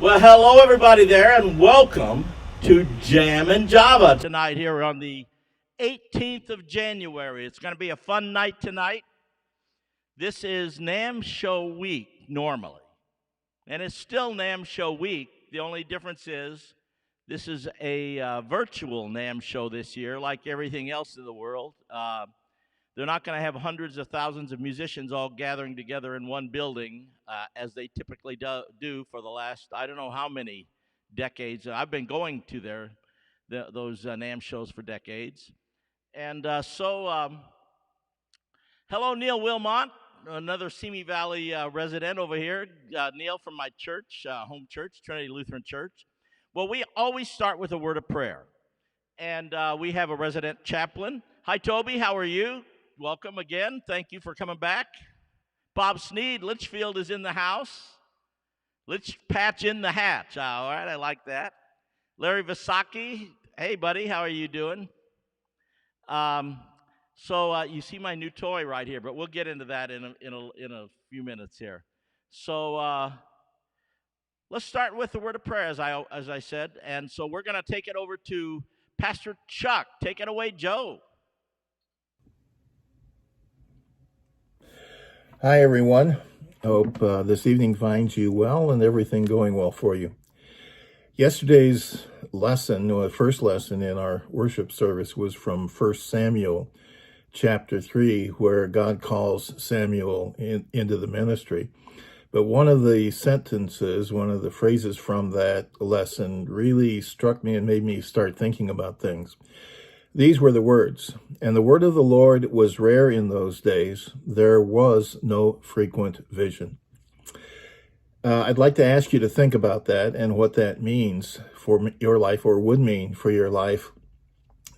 Well, hello everybody there, and welcome to Jammin' Java tonight here on the 18th of January. It's going to be a fun night tonight. This is NAMM Show Week normally, and it's still NAMM Show Week. The only difference is this is a virtual NAMM show this year, like everything else in the world. They're not going to have hundreds of thousands of musicians all gathering together in one building as they typically do for the last, I don't know how many decades. I've been going to those NAMM shows for decades. And hello, Neil Wilmot, another Simi Valley resident over here. Neil from my church, home church, Trinity Lutheran Church. Well, we always start with a word of prayer. And we have a resident chaplain. Hi, Toby. How are you? Welcome again. Thank you for coming back. Bob Sneed, Litchfield is in the house. Let's patch in the hatch. All right, I like that. Larry Vasaki. Hey, buddy. How are you doing? So you see my new toy right here, but we'll get into that in a few minutes here. So let's start with the word of prayer, as I said. And so we're going to take it over to Pastor Chuck. Take it away, Joe. Hi, everyone. Hope this evening finds you well and everything going well for you. Yesterday's lesson, the first lesson in our worship service, was from 1 Samuel chapter 3, where God calls Samuel into the ministry. But one of the sentences, one of the phrases from that lesson really struck me and made me start thinking about things. These were the words, "And the word of the Lord was rare in those days. There was no frequent vision." I'd like to ask you to think about that and what that means for your life, or would mean for your life,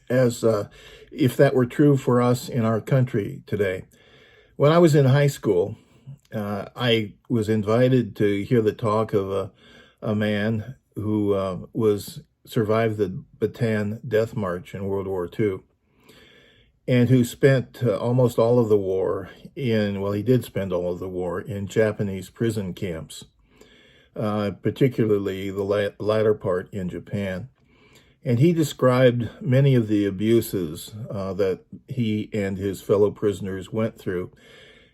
as if that were true for us in our country today. When I was in high school, I was invited to hear the talk of a man who survived the Bataan Death March in World War II, and who spent almost all of the war he did spend all of the war in Japanese prison camps, particularly the latter part in Japan. And he described many of the abuses that he and his fellow prisoners went through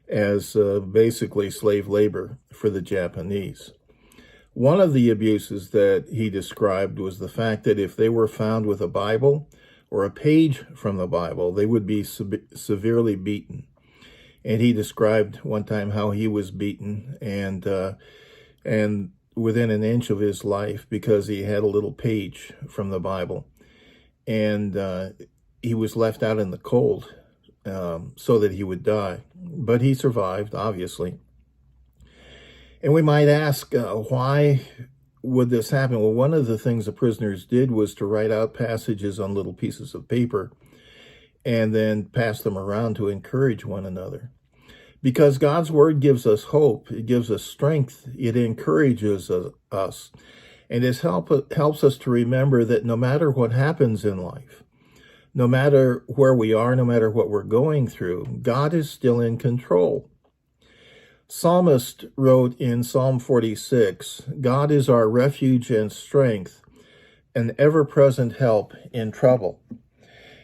as basically slave labor for the Japanese. One of the abuses that he described was the fact that if they were found with a Bible or a page from the Bible, they would be severely beaten. And he described one time how he was beaten and within an inch of his life because he had a little page from the Bible. And he was left out in the cold so that he would die. But he survived, obviously. And we might ask, why would this happen? Well, one of the things the prisoners did was to write out passages on little pieces of paper and then pass them around to encourage one another. Because God's word gives us hope, it gives us strength, it encourages us, and it helps us to remember that no matter what happens in life, no matter where we are, no matter what we're going through, God is still in control. Psalmist wrote in Psalm 46, "God is our refuge and strength, an ever-present help in trouble."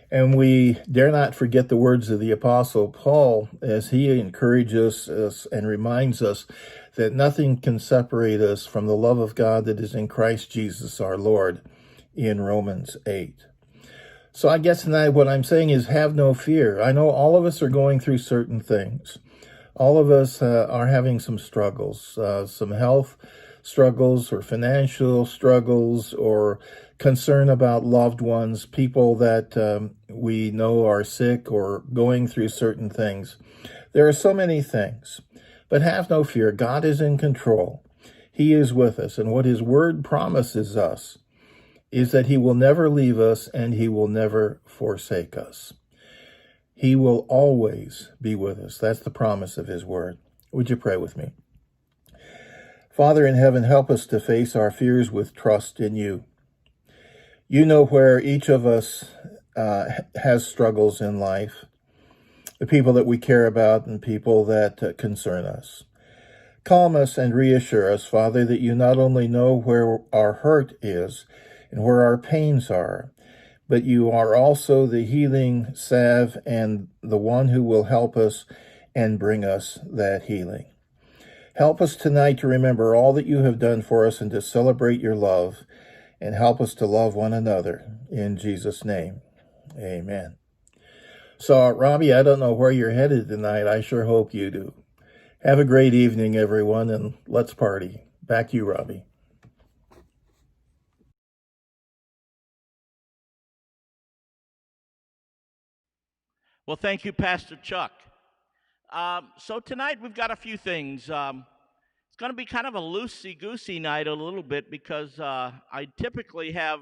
And we dare not forget the words of the Apostle Paul as he encourages us and reminds us that nothing can separate us from the love of God that is in Christ Jesus our Lord in Romans 8. So I guess tonight what I'm saying is have no fear. I know all of us are going through certain things. All of us are having some struggles, some health struggles or financial struggles or concern about loved ones, people that we know are sick or going through certain things. There are so many things, but have no fear. God is in control. He is with us, and what his word promises us is that he will never leave us and he will never forsake us. He will always be with us. That's the promise of his word. Would you pray with me? Father in heaven, help us to face our fears with trust in you. You know where each of us has struggles in life, the people that we care about and people that concern us. Calm us and reassure us, Father, that you not only know where our hurt is and where our pains are, but you are also the healing salve and the one who will help us and bring us that healing. Help us tonight to remember all that you have done for us and to celebrate your love, and help us to love one another. In Jesus' name, amen. So, Robbie, I don't know where you're headed tonight. I sure hope you do. Have a great evening, everyone, and let's party. Back to you, Robbie. Well, thank you, Pastor Chuck. So tonight we've got a few things. It's going to be kind of a loosey-goosey night a little bit because I typically have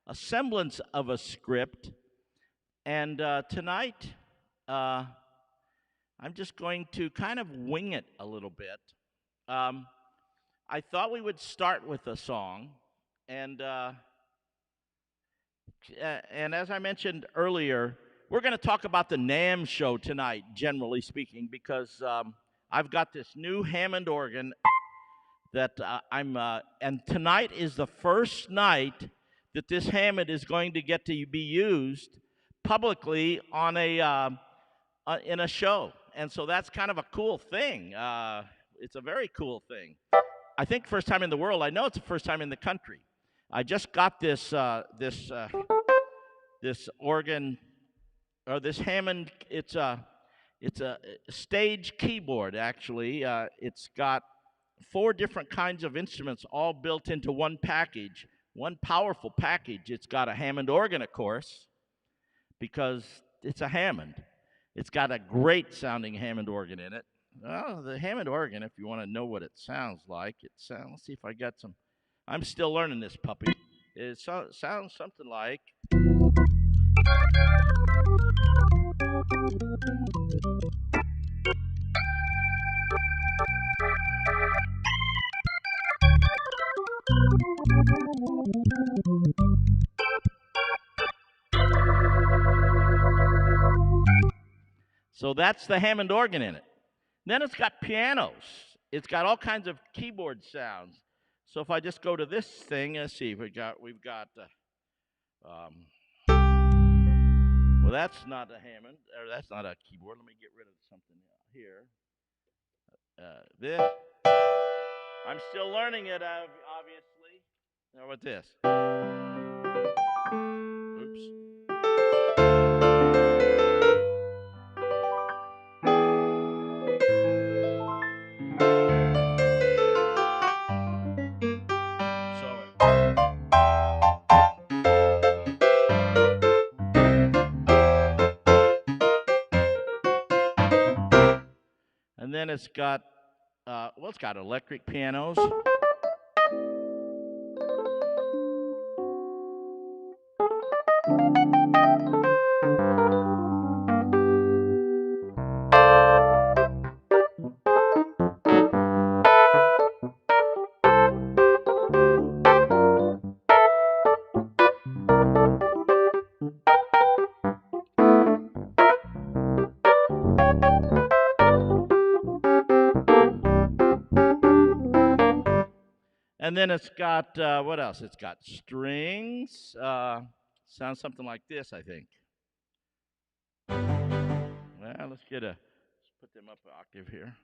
a semblance of a script. And tonight, I'm just going to kind of wing it a little bit. I thought we would start with a song. And as I mentioned earlier, we're going to talk about the NAMM show tonight, generally speaking, because I've got this new Hammond organ that and tonight is the first night that this Hammond is going to get to be used publicly on in a show. And so that's kind of a cool thing. It's a very cool thing. I think first time in the world. I know it's the first time in the country. I just got this organ, or this Hammond. It's a stage keyboard, actually. It's got 4 different kinds of instruments all built into one package, one powerful package. It's got a Hammond organ, of course, because it's a Hammond. It's got a great sounding Hammond organ in it. Well, the Hammond organ, if you want to know what it sounds like, let's see if I got some. I'm still learning this puppy. It sounds something like. So that's the Hammond organ in it. Then it's got pianos. It's got all kinds of keyboard sounds. So if I just go to this thing, let's see, we've got. Well, that's not a Hammond, or that's not a keyboard. Let me get rid of something here. This. I'm still learning it, obviously. How about this? Oops. And then it's got, it's got electric pianos. And then it's got, what else? It's got strings. Sounds something like this, I think. Well, let's put them up an octave here.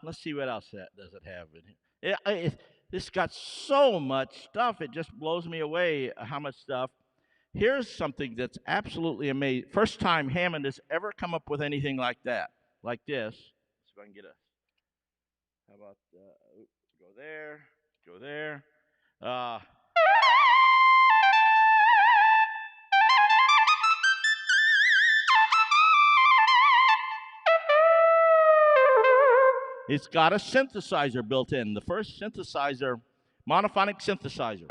Let's see what else does it have in here. This got so much stuff. It just blows me away how much stuff. Here's something that's absolutely amazing. First time Hammond has ever come up with anything like that, like this. So I can get how about, go there. It's got a synthesizer built in. The first synthesizer, monophonic synthesizer.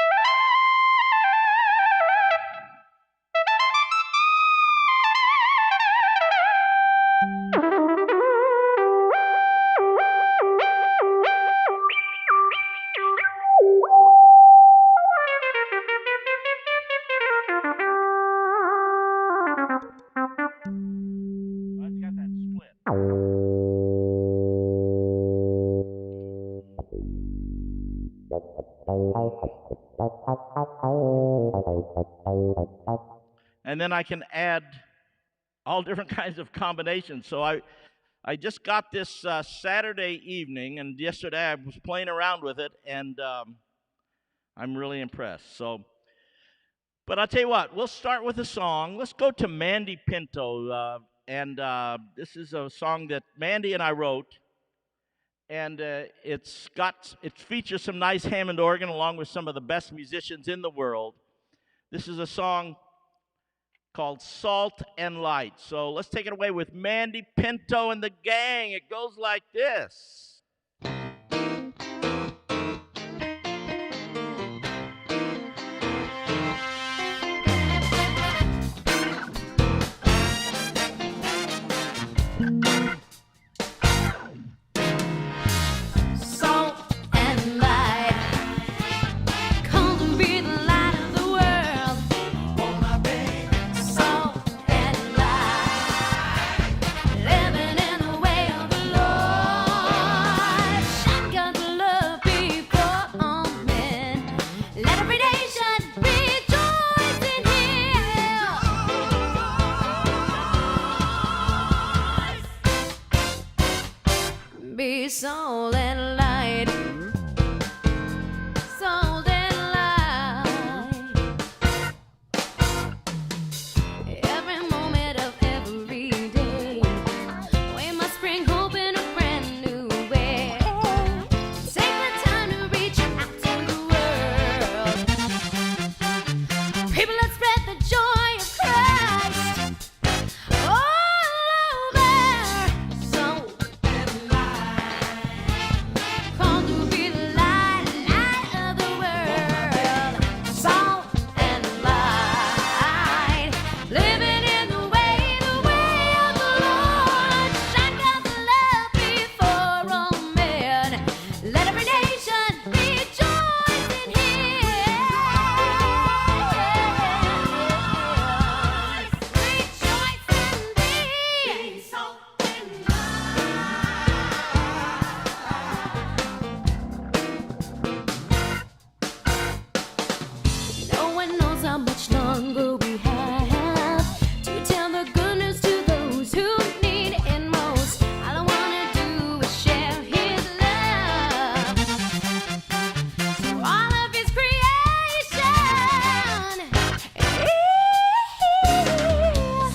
And then I can add all different kinds of combinations. So I just got this Saturday evening, and yesterday I was playing around with it, and I'm really impressed. But I'll tell you what, we'll start with a song. Let's go to Mandy Pinto, and this is a song that Mandy and I wrote, and it features some nice Hammond organ along with some of the best musicians in the world. This is a song called Salt and Light. So let's take it away with Mandy Pinto and the gang. It goes like this. Salt and light, salt and light. Every moment of every day, we must bring hope in a brand new way. Take the time to reach out to the world. People, let's spread the joy of Christ all over. Salt and light. Called to be the light, light of the world. Salt and light. Living in the way of the Lord. Shine God's love before all men. Let every nation rejoice in Him. Rejoice in Thee. Salt and no one knows how much longer we have to tell the good news to those who need it most. All I wanna do is share His love to all of His creation.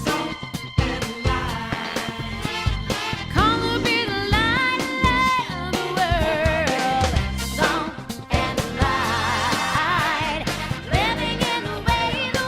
Salt and light. Call to be the light, light of the world. Salt and light. Living in the way of the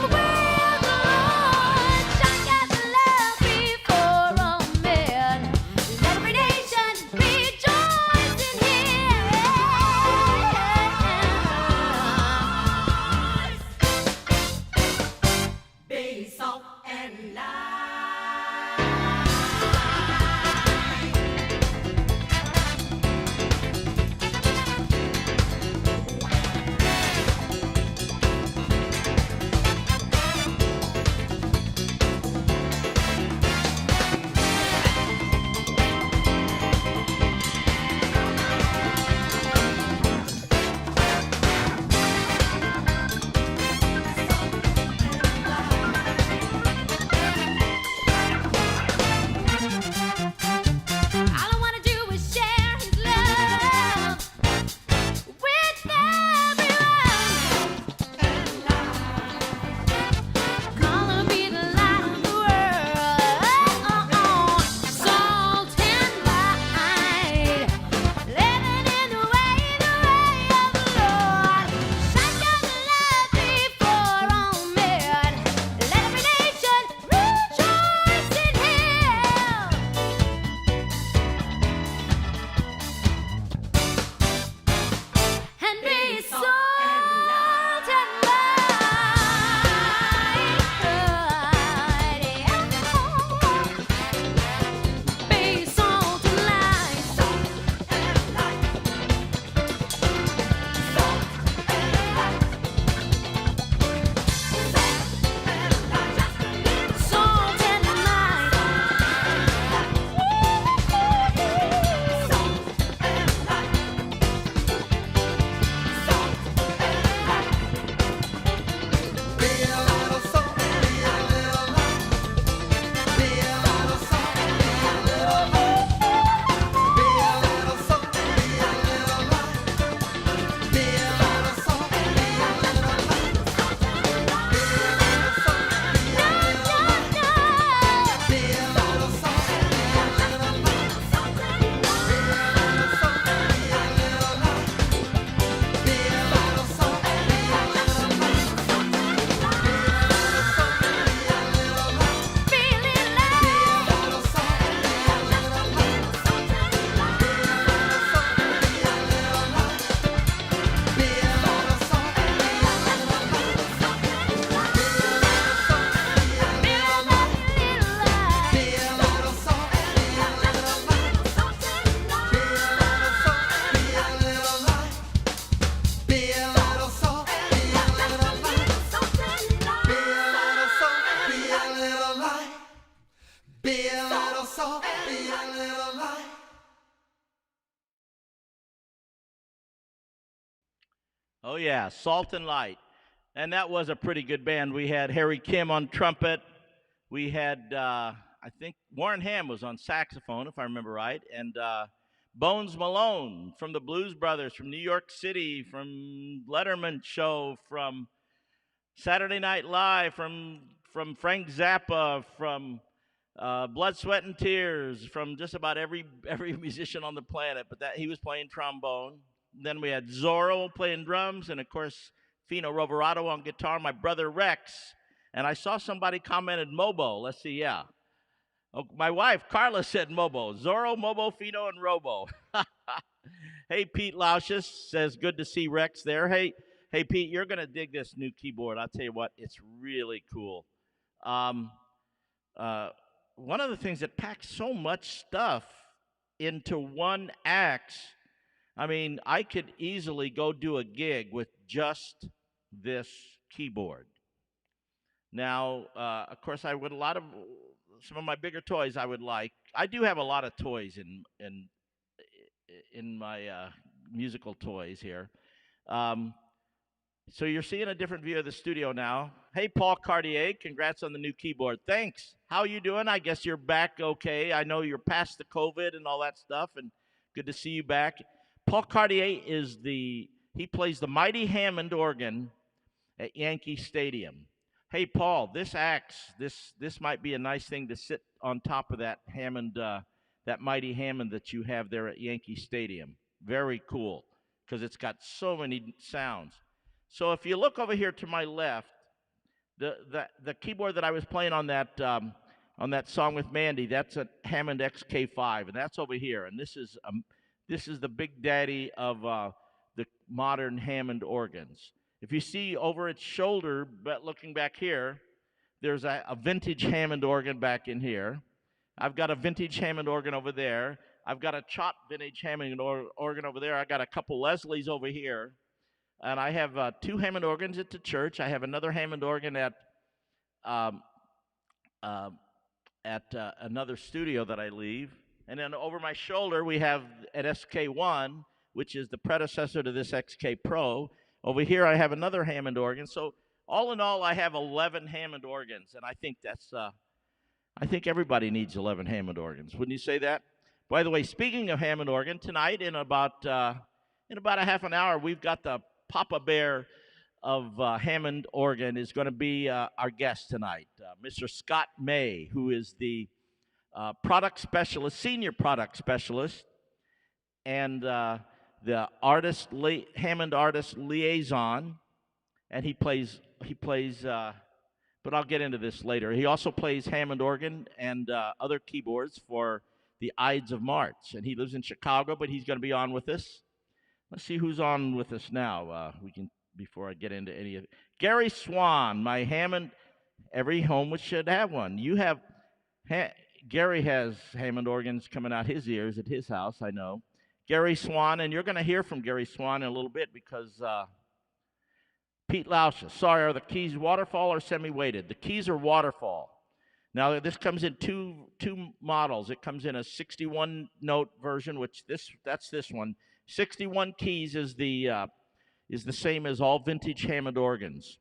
Oh, yeah, Salt and Light. And that was a pretty good band. We had Harry Kim on trumpet. We had, I think, Warren Ham was on saxophone, if I remember right. And Bones Malone from the Blues Brothers, from New York City, from Letterman Show, from Saturday Night Live, from Frank Zappa, from Blood, Sweat, and Tears, from just about every musician on the planet. But that he was playing trombone. Then we had Zorro playing drums, and of course Fino Roverato on guitar. My brother Rex, and I saw somebody commented Mobo. Let's see, yeah. Oh, my wife Carla said Mobo. Zorro, Mobo, Fino, and Robo. Hey, Pete Lauschus says good to see Rex there. Hey, Pete, you're gonna dig this new keyboard. I'll tell you what, it's really cool. One of the things that packs so much stuff into one axe. I mean, I could easily go do a gig with just this keyboard. Now, of course, I would some of my bigger toys I would like. I do have a lot of toys in my musical toys here. So you're seeing a different view of the studio now. Hey, Paul Cartier, congrats on the new keyboard. Thanks. How you doing? I guess you're back okay. I know you're past the COVID and all that stuff, and good to see you back. Paul Cartier he plays the mighty Hammond organ at Yankee Stadium. Hey, Paul, this axe, this might be a nice thing to sit on top of that Hammond, that mighty Hammond that you have there at Yankee Stadium. Very cool, because it's got so many sounds. So if you look over here to my left, the keyboard that I was playing on that song with Mandy, that's a Hammond SK5, and that's over here. And this is the big daddy of the modern Hammond organs. If you see over its shoulder, but looking back here, there's a vintage Hammond organ back in here. I've got a vintage Hammond organ over there. I've got a chopped vintage Hammond organ over there. I got a couple Leslies over here. And I have 2 Hammond organs at the church. I have another Hammond organ at another studio that I leave. And then over my shoulder, we have an SK1, which is the predecessor to this SK Pro. Over here, I have another Hammond organ. So all in all, I have 11 Hammond organs, and I think I think everybody needs 11 Hammond organs. Wouldn't you say that? By the way, speaking of Hammond organ, tonight in about a half an hour, we've got the Papa Bear of Hammond organ is going to be our guest tonight, Mr. Scott May, who is the product specialist, senior product specialist, and the Hammond artist Liaison, and he plays. But I'll get into this later. He also plays Hammond organ and other keyboards for the Ides of March, and he lives in Chicago, but he's going to be on with us. Let's see who's on with us now. Before I get into any of it. Gary Swan, my Hammond. Every home should have one. Gary has Hammond organs coming out his ears at his house, I know. Gary Swan, and you're going to hear from Gary Swan in a little bit because Pete Lauschus. Sorry, are the keys waterfall or semi-weighted? The keys are waterfall. Now, this comes in two models. It comes in a 61-note version, which that's this one. 61 keys is the same as all vintage Hammond organs.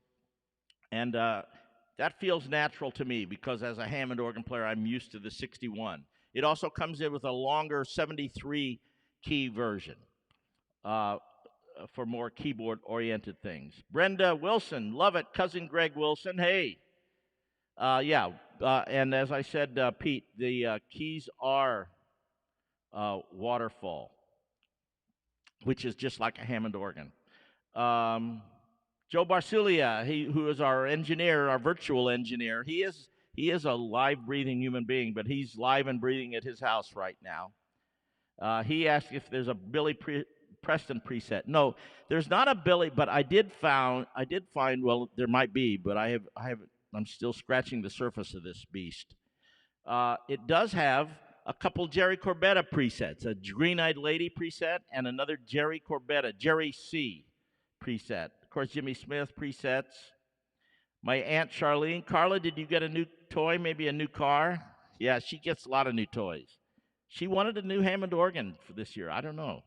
And that feels natural to me because as a Hammond organ player, I'm used to the 61. It also comes in with a longer 73-key version for more keyboard-oriented things. Brenda Wilson, love it. Cousin Greg Wilson, hey. And as I said, Pete, the keys are waterfall, which is just like a Hammond organ. Joe Barcilia, who is our engineer, our virtual engineer, he is a live breathing human being, but he's live and breathing at his house right now. He asked if there's a Billy Preston preset. No, there's not a Billy, but I did find, well, there might be, but I'm still scratching the surface of this beast. It does have a couple Jerry Corbetta presets, a Green-Eyed Lady preset and another Jerry Corbetta, Jerry C preset. Of course, Jimmy Smith presets. My Aunt Charlene. Carla, did you get a new toy, maybe a new car? Yeah, she gets a lot of new toys. She wanted a new Hammond organ for this year. I don't know.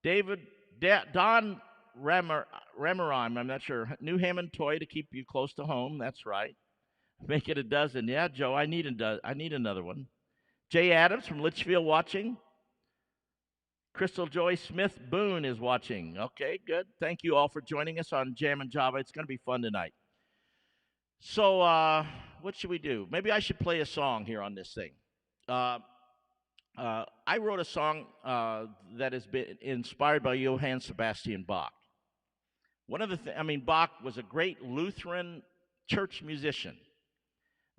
David Don Ramaron, I'm not sure. New Hammond toy to keep you close to home. That's right. Make it a dozen. Yeah, Joe, I need another one. Jay Adams from Litchfield watching. Crystal Joy Smith Boone is watching. Okay, good. Thank you all for joining us on Jam and Java. It's going to be fun tonight. So, what should we do? Maybe I should play a song here on this thing. I wrote a song that has been inspired by Johann Sebastian Bach. Bach was a great Lutheran church musician.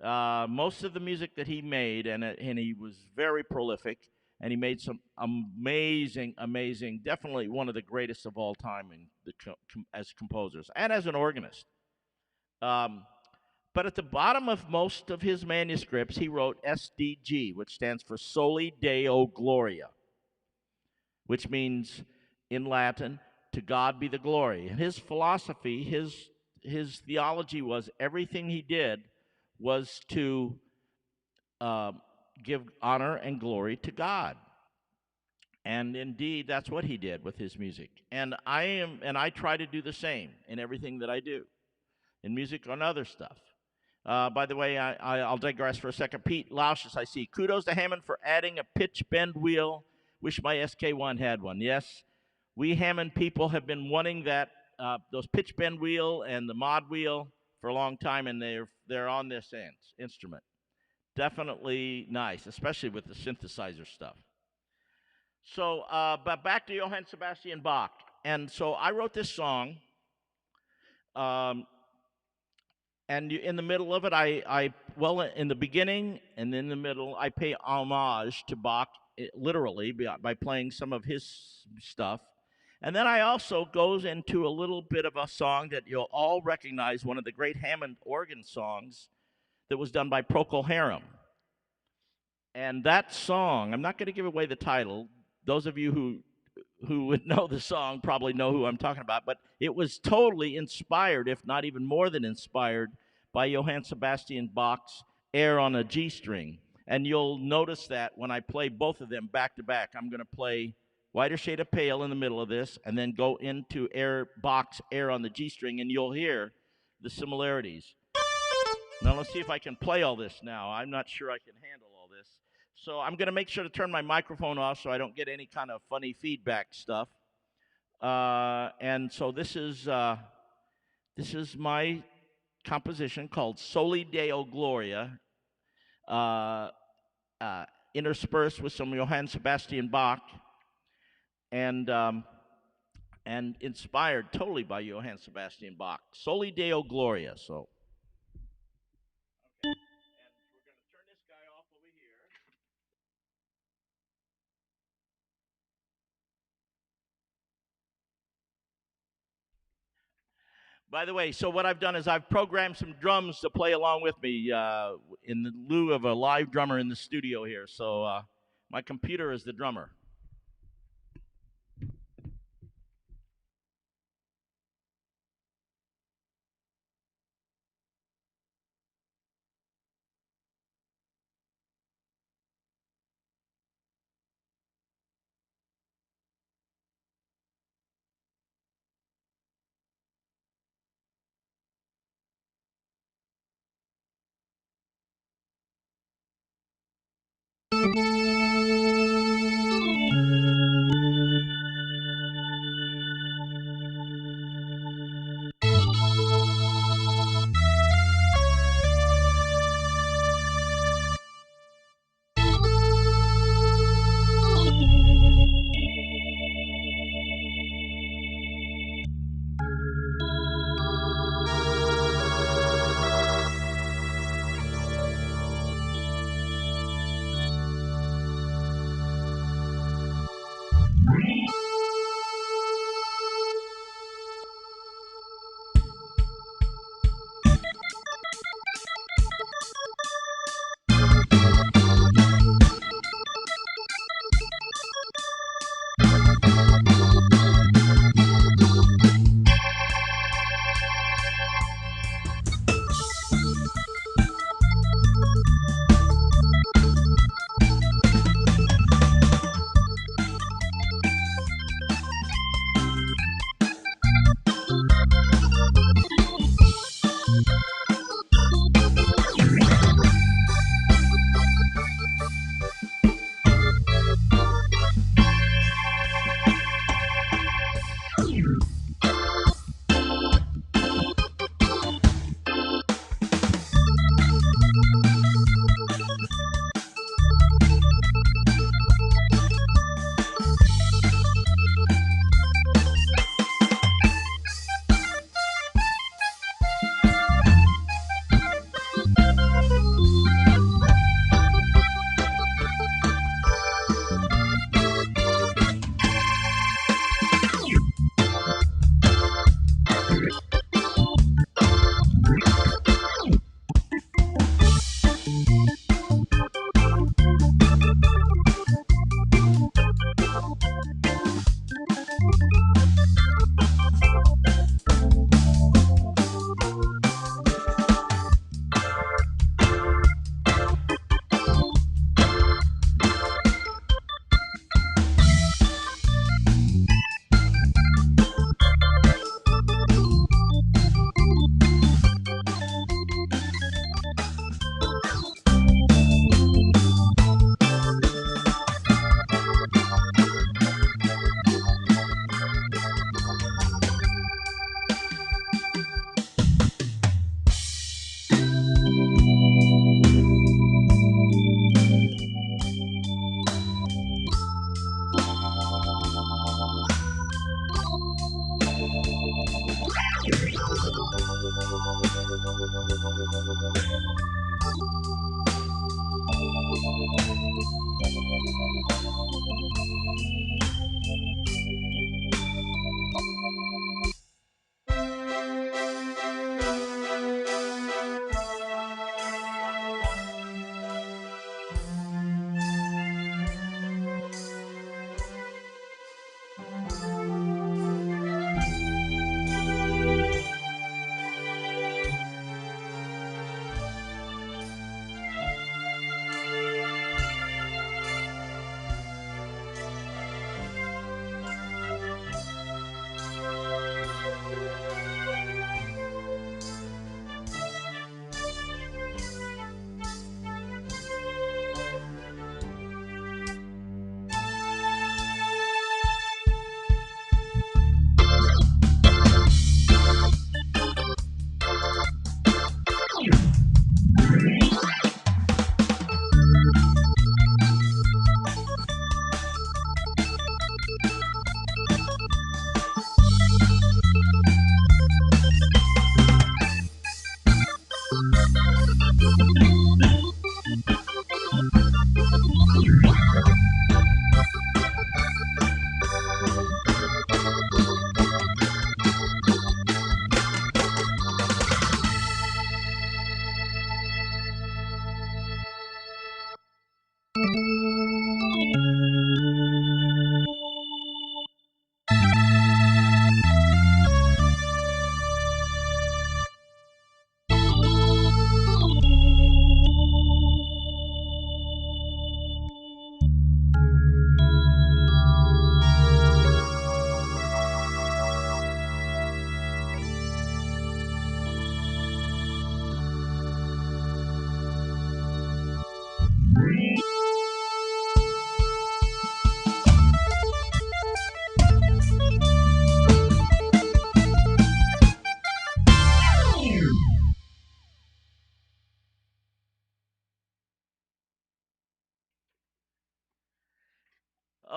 Most of the music that he made, and he was very prolific, and he made some amazing, definitely one of the greatest of all time as composers and as an organist. But at the bottom of most of his manuscripts, he wrote SDG, which stands for Soli Deo Gloria, which means in Latin, to God be the glory. And his philosophy, his theology was everything he did was to give honor and glory to God. And indeed, that's what he did with his music. And I try to do the same in everything that I do, in music and other stuff. By the way, I'll digress for a second. Pete Lausches, I see. Kudos to Hammond for adding a pitch bend wheel. Wish my SK1 had one. Yes, we Hammond people have been wanting that those pitch bend wheel and the mod wheel for a long time, and they're on this instrument. Definitely nice, especially with the synthesizer stuff. So, but back to Johann Sebastian Bach. And so I wrote this song. And in the middle of it, in the beginning and in the middle, I pay homage to Bach, literally, by playing some of his stuff. And then I also goes into a little bit of a song that you'll all recognize, one of the great Hammond organ songs that was done by Procol Harum. And that song, I'm not going to give away the title. Those of you who would know the song probably know who I'm talking about, but it was totally inspired, if not even more than inspired, by Johann Sebastian Bach's Air on a G string. And you'll notice that when I play both of them back to back, I'm going to play Whiter Shade of Pale in the middle of this, and then go into Bach's Air on the G string, and you'll hear the similarities. Now let's see if I can play all this now. I'm not sure I can handle all this. So I'm going to make sure to turn my microphone off so I don't get any kind of funny feedback stuff. And so this is my composition called Soli Deo Gloria, interspersed with some Johann Sebastian Bach, and inspired totally by Johann Sebastian Bach. Soli Deo Gloria. So. By the way, so what I've done is I've programmed some drums to play along with me in lieu of a live drummer in the studio here. So my computer is the drummer.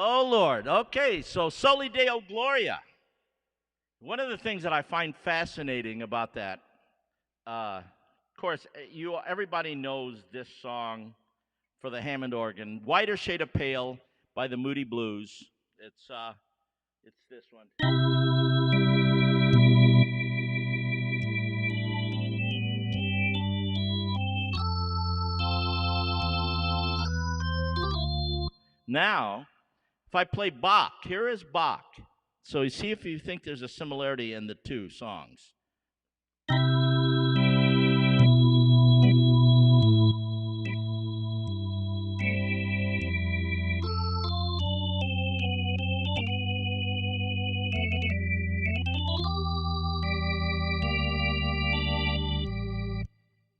Oh, Lord. Okay, so Soli Deo Gloria. One of the things that I find fascinating about that, of course, everybody knows this song for the Hammond organ, "Whiter Shade of Pale" by the Moody Blues. It's this one. Now, if I play Bach, here is Bach. So you see if you think there's a similarity in the two songs.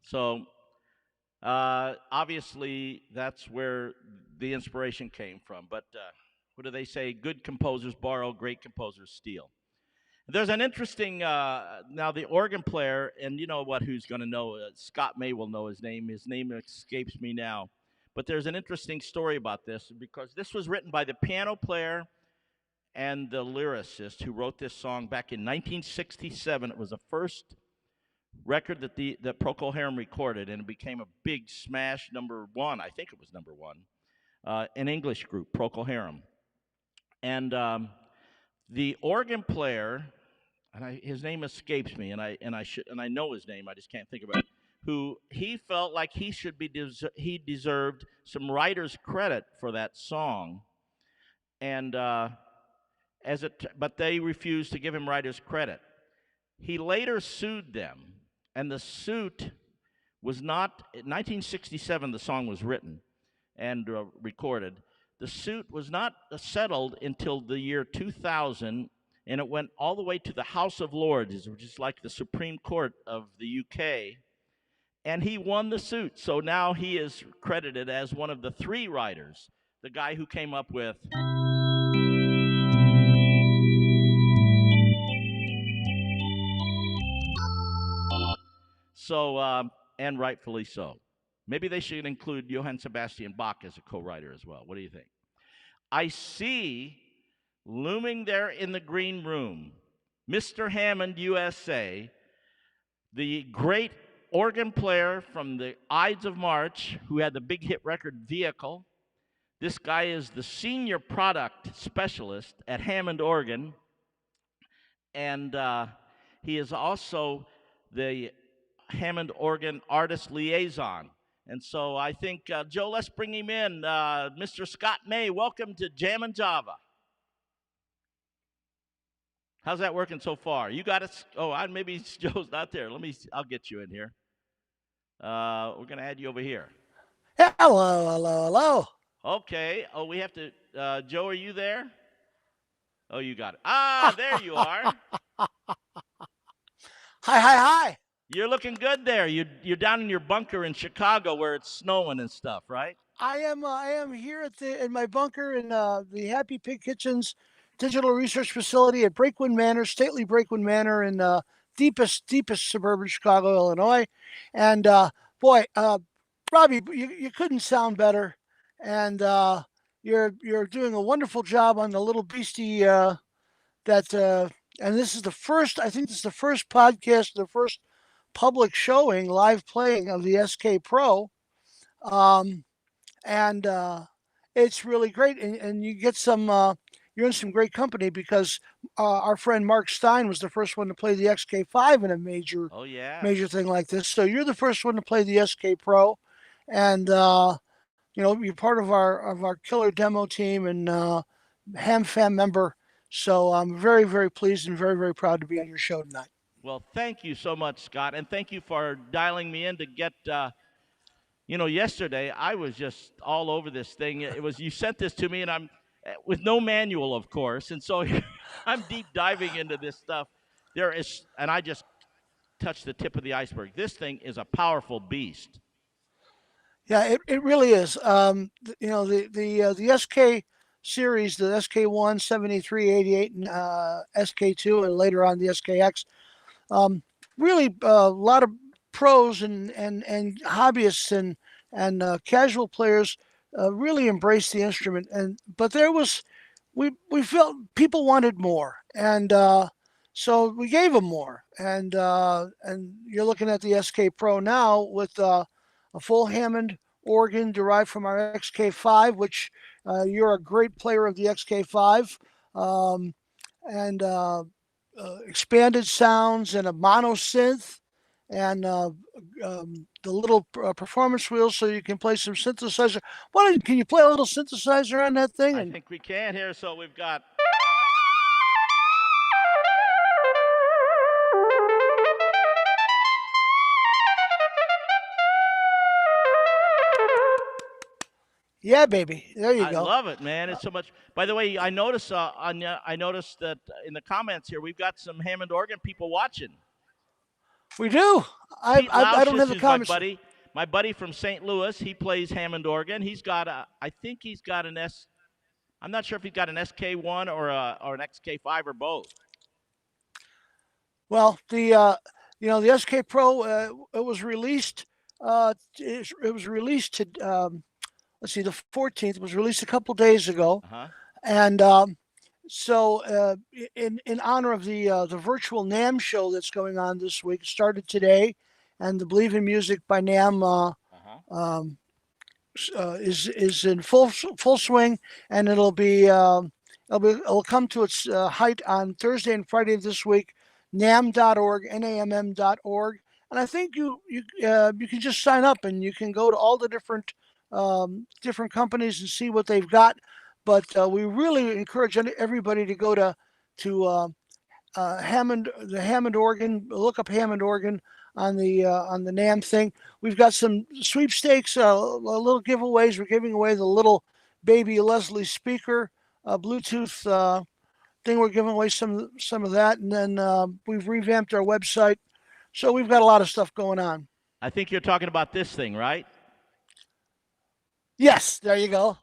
So obviously, that's where the inspiration came from. But what do they say? Good composers borrow, great composers steal. There's an interesting now the organ player, and you know what? Who's going to know? Scott May will know his name. His name escapes me now, but there's an interesting story about this because this was written by the piano player and the lyricist who wrote this song back in 1967. It was the first record that Procol Harum recorded, and it became a big smash, #1. I think it was #1. An English group, Procol Harum, and the organ player, and his name escapes me, and I know his name, I just can't think of it. Who he felt like he deserved some writer's credit for that song, and but they refused to give him writer's credit. He later sued them, and the suit was not in 1967. The song was written and recorded. The suit was not settled until the year 2000, and it went all the way to the House of Lords, which is like the Supreme Court of the UK, and he won the suit. So now he is credited as one of the 3 writers, the guy who came up with and rightfully so. Maybe they should include Johann Sebastian Bach as a co-writer as well. What do you think? I see looming there in the green room, Mr. Hammond USA, the great organ player from the Ides of March, who had the big hit record Vehicle. This guy is the senior product specialist at Hammond Organ, and he is also the Hammond Organ Artist Liaison. And so I think, Joe, let's bring him in. Mr. Scott May, welcome to Jammin' Java. How's that working so far? You got it? Oh, maybe Joe's not there. I'll get you in here. We're going to add you over here. Hello. Okay. Oh, we have to, Joe, are you there? Oh, you got it. There you are. Hi. You're looking good there. You're down in your bunker in Chicago where it's snowing and stuff, right? I am here in my bunker in the Happy Pig Kitchens Digital Research Facility at Brakewood Manor, stately Brakewood Manor in deepest suburban Chicago, Illinois. And boy, Robbie, you couldn't sound better. And you're doing a wonderful job on the little beastie and this is the first, I think this is the first podcast, the first public showing, live playing of the SK Pro. And it's really great. And you get you're in some great company because our friend Mark Stein was the first one to play the XK5 in a major thing like this. So you're the first one to play the SK Pro. And, you're part of our killer demo team and Ham Fam member. So I'm very, very pleased and very, very proud to be on your show tonight. Well, thank you so much, Scott, and thank you for dialing me in to get. Yesterday I was just all over this thing. You sent this to me, and I'm with no manual, of course, and so I'm deep diving into this stuff. And I just touched the tip of the iceberg. This thing is a powerful beast. Yeah, it really is. The SK series, the SK1, 73, 88, and SK2, and later on the SKX. Really a lot of pros and hobbyists and casual players really embraced the instrument. But we felt people wanted more, and so we gave them more. And you're looking at the SK Pro now with a full Hammond organ derived from our XK5, which you're a great player of the XK5, and expanded sounds and a mono synth and the little performance wheels so you can play some synthesizer. Can you play a little synthesizer on that thing? I think we can here. So we've got. Yeah, baby. There you go. I love it, man. It's so much. By the way, I noticed that in the comments here we've got some Hammond organ people watching. We do. I don't have the comments. My buddy from St. Louis, he plays Hammond organ. I think he's got I'm not sure if he's got an SK1 or an XK5 or both. Well, the SK Pro, it was released. It was released to let's see, the 14th. It was released a couple days ago, Uh-huh. and so in honor of the virtual NAMM show that's going on this week, it started today, and the Believe in Music by NAMM Uh-huh. is in full swing, and it'll come to its height on Thursday and Friday of this week. NAMM.org, NAMM.org, and I think you can just sign up and you can go to all the different companies and see what they've got. But we really encourage everybody to go to Hammond, the Hammond organ. Look up Hammond organ on the NAMM thing. We've got some sweepstakes, little giveaways. We're giving away the little baby Leslie speaker, Bluetooth thing. We're giving away some of that, and then we've revamped our website. So we've got a lot of stuff going on. I think you're talking about this thing, right? Yes, there you go.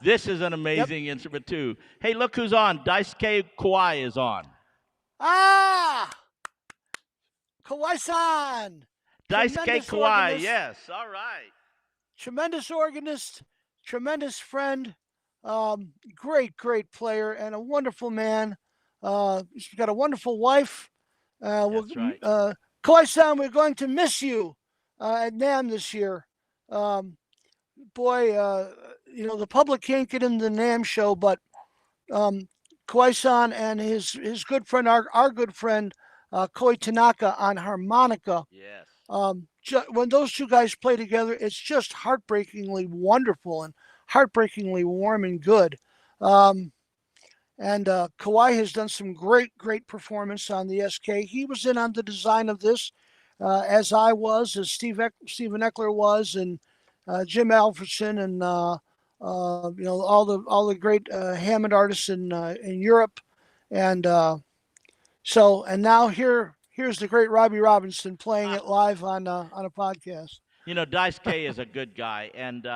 This is an amazing instrument too. Hey, look who's on. Daisuke Kawai is on. Ah, Kawai-san. Daisuke Tremendous Kawai, organist. yes. All right. Tremendous organist, tremendous friend, great player, and a wonderful man. He's got a wonderful wife. That's right. Kawai-san, we're going to miss you at NAMM this year. Boy, the public can't get into the NAMM show, but Kawai-san and his good friend, our good friend, Koi Tanaka on harmonica. Yes. When those two guys play together, it's just heartbreakingly wonderful and heartbreakingly warm and good. And Kawai has done some great performance on the SK. He was in on the design of this, as I was, as Stephen Eckler was, and Jim Alfredson, and all the great Hammond artists in Europe, and and now here's the great Robbie Robinson playing it live on a podcast. Daisuke is a good guy, and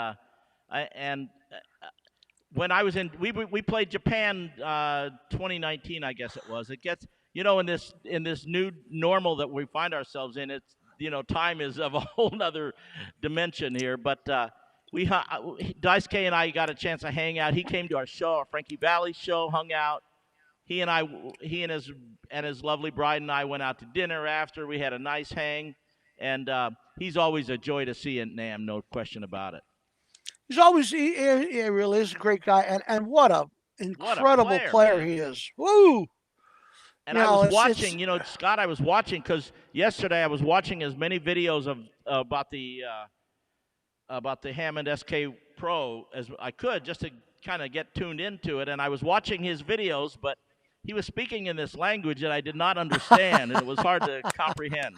when I was we played Japan 2019, I guess it was. It gets in this new normal that we find ourselves in. It's time is of a whole nother dimension here. But Daisuke and I got a chance to hang out. He came to our show, our Frankie Valli show, hung out. He and his lovely bride and I went out to dinner after. We had a nice hang, and he's always a joy to see at NAMM, no question about it. He's always he really is a great guy, and what a incredible player he is. Woo! And I was watching, Scott, I was watching because yesterday I was watching as many videos of about the Hammond SK Pro as I could, just to kind of get tuned into it. And I was watching his videos, but he was speaking in this language that I did not understand, and it was hard to comprehend.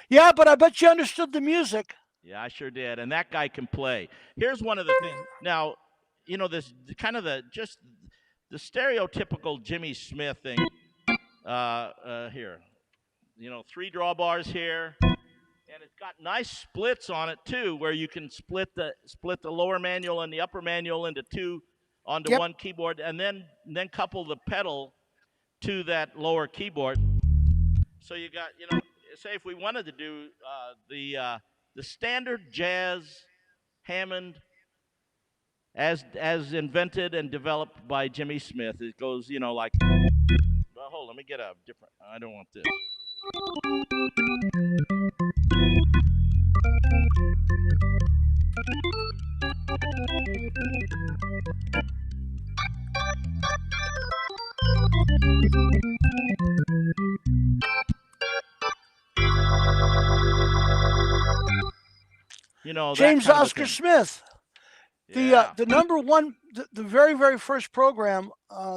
Yeah, but I bet you understood the music. Yeah, I sure did. And that guy can play. Here's one of the things. Now, this kind of the stereotypical Jimmy Smith thing. Here, 3 drawbars here, and it's got nice splits on it too, where you can split the lower manual and the upper manual into two onto one keyboard, and then couple the pedal to that lower keyboard. So you got, say if we wanted to do the standard jazz Hammond as invented and developed by Jimmy Smith, it goes, like. Well, hold on, let me get a different. I don't want this. James Oscar Smith. The number one, the very first program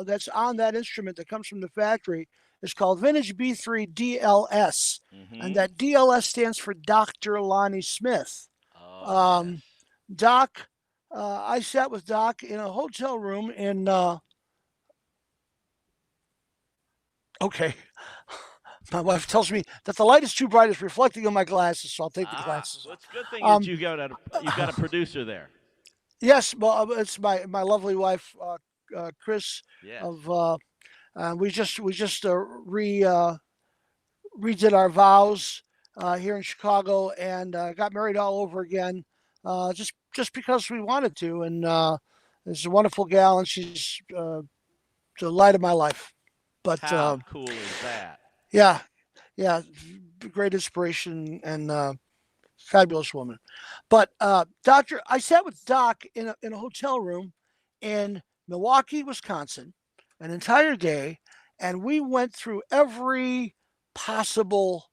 that's on that instrument that comes from the factory is called Vintage B3 DLS, and that DLS stands for Dr. Lonnie Smith. Yes. Doc, I sat with Doc in a hotel room in. Okay. My wife tells me that the light is too bright; it's reflecting on my glasses, so I'll take the glasses off. Well, it's a good thing that you got a producer there. Yes, well, it's my lovely wife, Chris. Yes. Of we just redid our vows here in Chicago, and got married all over again, just because we wanted to. And it's a wonderful gal, and she's the light of my life. But How cool is that? yeah, yeah, great inspiration and fabulous woman. But Doctor, I sat with Doc in a hotel room in Milwaukee, Wisconsin, an entire day, and we went through every possible.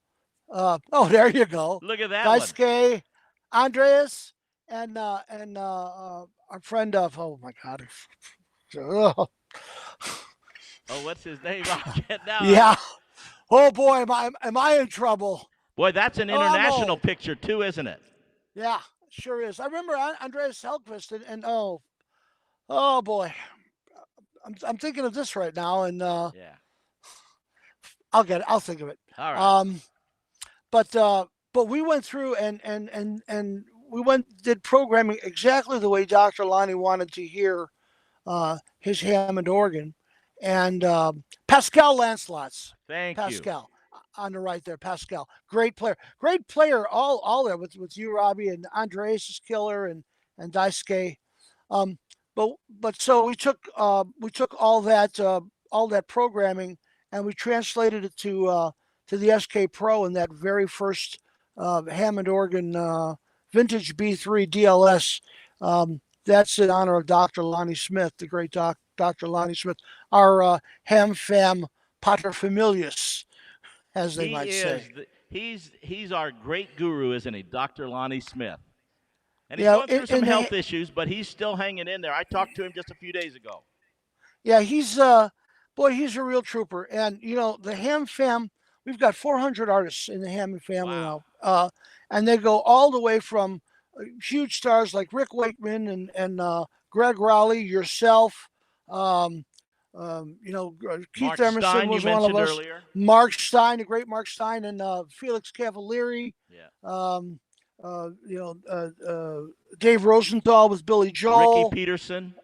Oh, there you go, Look at that one. Daisuke, Andreas, and our friend of, oh my God, oh, Oh, what's his name? I get now. yeah. Oh boy, am I in trouble? Boy, that's an Oh, I'm international old. picture too, isn't it? Yeah, sure is. I remember Andreas Hellquist, and oh boy, I'm thinking of this right now, and Yeah. I'll get it. I'll think of it. All right. But we went through and we did programming exactly the way Dr. Lonnie wanted to hear his Hammond organ, and Pascal Lancelots. Thank Pascal on the right there. Pascal, great player. All there with you, Robbie, and Andreas is killer, and Daisuke. But so we took all that programming, and we translated it to the SK Pro, and that very first Hammond organ, vintage B3 DLS. That's in honor of Dr. Lonnie Smith, the great Dr. Lonnie Smith, our ham fam paterfamilias, as they might say. He's our great guru, isn't he, Dr. Lonnie Smith? And he's Yeah, going through some in the health issues, but he's still hanging in there. I talked to him just a few days ago. Yeah, he's boy, he's a real trooper. And the Ham fam, we've got 400 artists in the Hammond family Wow. now, and they go all the way from huge stars like Rick Wakeman and Greg Rowley, yourself. Keith Mark Emerson Stein, was you one of mentioned us. earlier. Mark Stein, the great Mark Stein, and Felix Cavalieri. Yeah. Dave Rosenthal with Billy Joel. Ricky Peterson.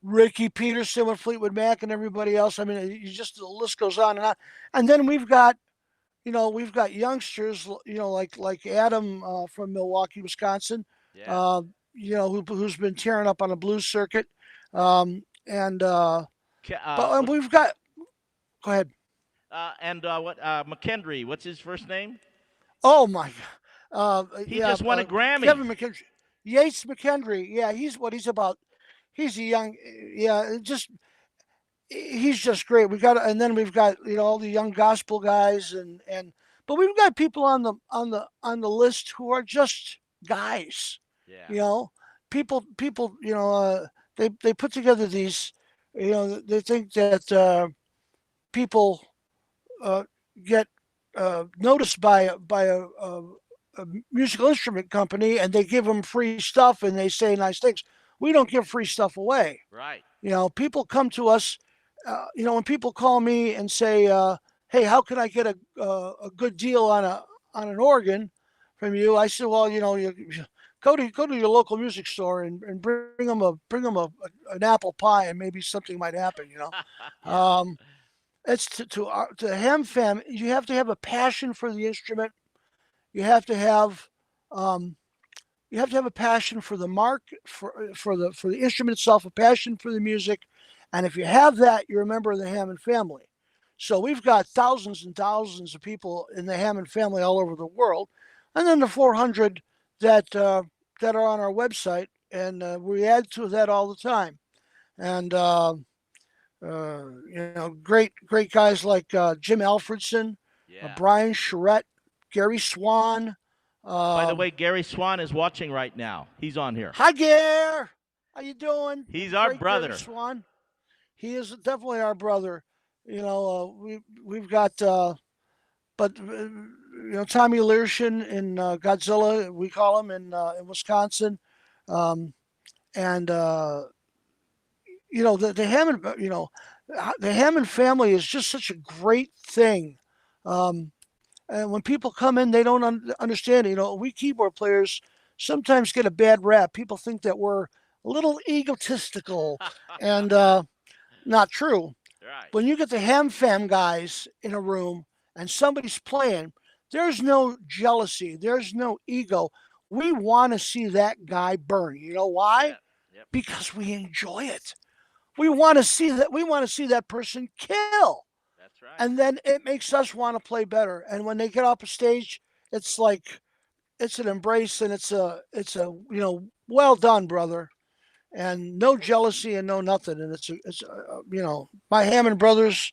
Ricky Peterson with Fleetwood Mac and everybody else. I mean, the list goes on and on. And then we've got youngsters, like Adam from Milwaukee, Wisconsin, Yeah. who's been tearing up on the blues circuit. And we've got, go ahead. McKendry, what's his first name? Oh my God. He just won a Grammy. Kevin McKendry. Yates McKendry. Yeah, he's about. He's a young. Yeah, he's just great. We've got all the young gospel guys but we've got people on the list who are just guys. Yeah. People. They put together these. They think that people get noticed by a musical instrument company, and they give them free stuff and they say nice things. We don't give free stuff away. Right. People come to us. When people call me and say, "Hey, how can I get a good deal on an organ from you?" I said, "Well, you go to your local music store and bring them an apple pie, and maybe something might happen." Yeah. It's to Ham Fam. You have to have a passion for the instrument. You have to have a passion for the mark, for the instrument itself, a passion for the music, and if you have that, you're a member of the Hammond family. So we've got thousands and thousands of people in the Hammond family all over the world, and then the 400 that are on our website, and we add to that all the time. And great guys like Jim Alfredson, Yeah. Brian Charette, Gary Swan. By the way, Gary Swan is watching right now. He's on here. Hi, Gary. How you doing? He's our Great brother. Gary Swan. He is definitely our brother. We've got, but Tommy Learshin in Godzilla, we call him in Wisconsin, and the Hammond, the Hammond family is just such a great thing. And when people come in, they don't understand it. We keyboard players sometimes get a bad rap. People think that we're a little egotistical, and not true. Right. When you get the Ham Fam guys in a room and somebody's playing, there's no jealousy, there's no ego. We want to see that guy burn. You know why? Yeah. Yep. Because we enjoy it. We want to see that. We want to see that person kill, That's right. and then it makes us want to play better. And when they get off a stage, it's like it's an embrace, and it's a well done, brother, and no jealousy and no nothing. And it's my Hammond brothers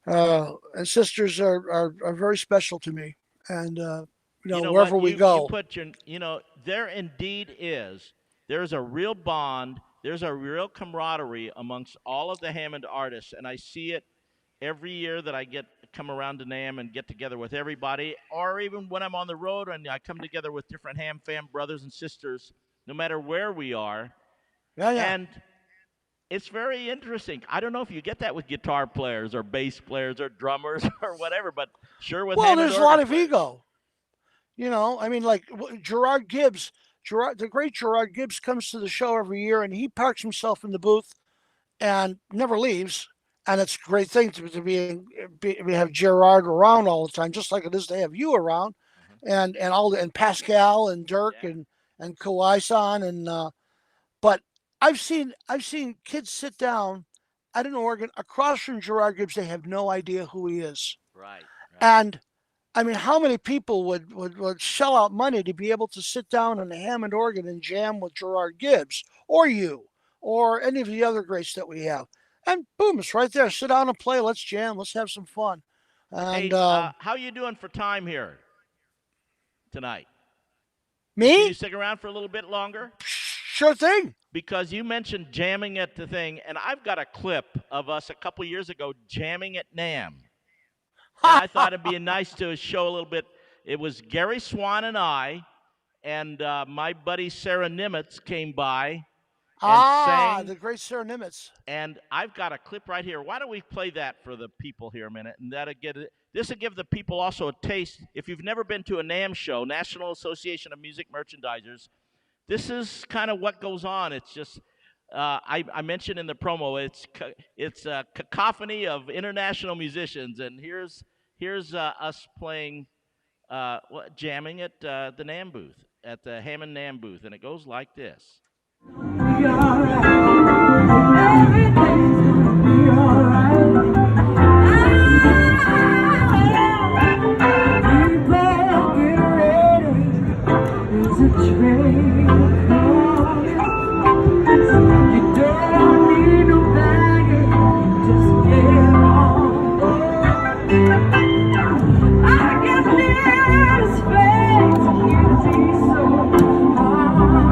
and sisters are very special to me, and wherever what? we You go. put your, there indeed is. There's a real bond. There's a real camaraderie amongst all of the Hammond artists, and I see it every year that I come around to NAMM and get together with everybody, or even when I'm on the road and I come together with different Ham fam brothers and sisters, no matter where we are. Yeah. And it's very interesting. I don't know if you get that with guitar players or bass players or drummers or whatever, but sure with Well, Hammond there's a lot organ of players. ego. I mean, like Gerard Gibbs. The great Gerard Gibbs comes to the show every year, and he parks himself in the booth and never leaves. And it's a great thing to have Gerard around all the time, just like it is to have you around, and Pascal and Dirk and Kawai-san but I've seen kids sit down at an organ across from Gerard Gibbs. They have no idea who he is. Right. And I mean, how many people would shell out money to be able to sit down on a Hammond organ and jam with Gerard Gibbs or you or any of the other greats that we have? And boom, it's right there. Sit down and play. Let's jam. Let's have some fun. And Hey, how you doing for time here tonight? Can me? you stick around for a little bit longer? Sure thing. Because you mentioned jamming at the thing, and I've got a clip of us a couple years ago jamming at NAMM. And I thought it'd be nice to show a little bit. It was Gary Swan and I, and my buddy Sarah Nimitz came by and sang. The great Sarah Nimitz. And I've got a clip right here. Why don't we play that for the people here a minute? And this will give the people also a taste. If you've never been to a NAMM show, National Association of Music Merchandisers, this is kind of what goes on. It's just, I mentioned in the promo, it's a cacophony of international musicians. And here's us playing, jamming at the NAMM booth, at the Hammond NAMM booth. And it goes like this. Be alright. Everything's gonna be alright. People get ready. There's a train coming. You don't need nobody. Just get on board. I can feel his face. You see so hard.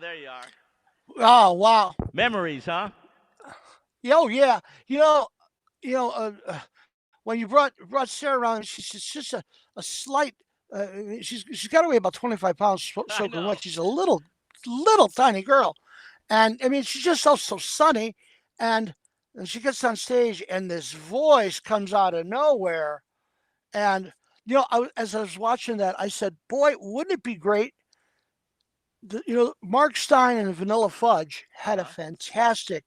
There you are. Oh wow. Memories, huh? Yeah, oh yeah. You know, when you brought Sarah around, she's just a slight. She's got to weigh about 25 pounds I soaking know. wet. She's a little tiny girl, and I mean she's just so sunny, and she gets on stage and this voice comes out of nowhere, and as I was watching that, I said, "Boy, wouldn't it be great?" Mark Stein and Vanilla Fudge had a Uh-huh. fantastic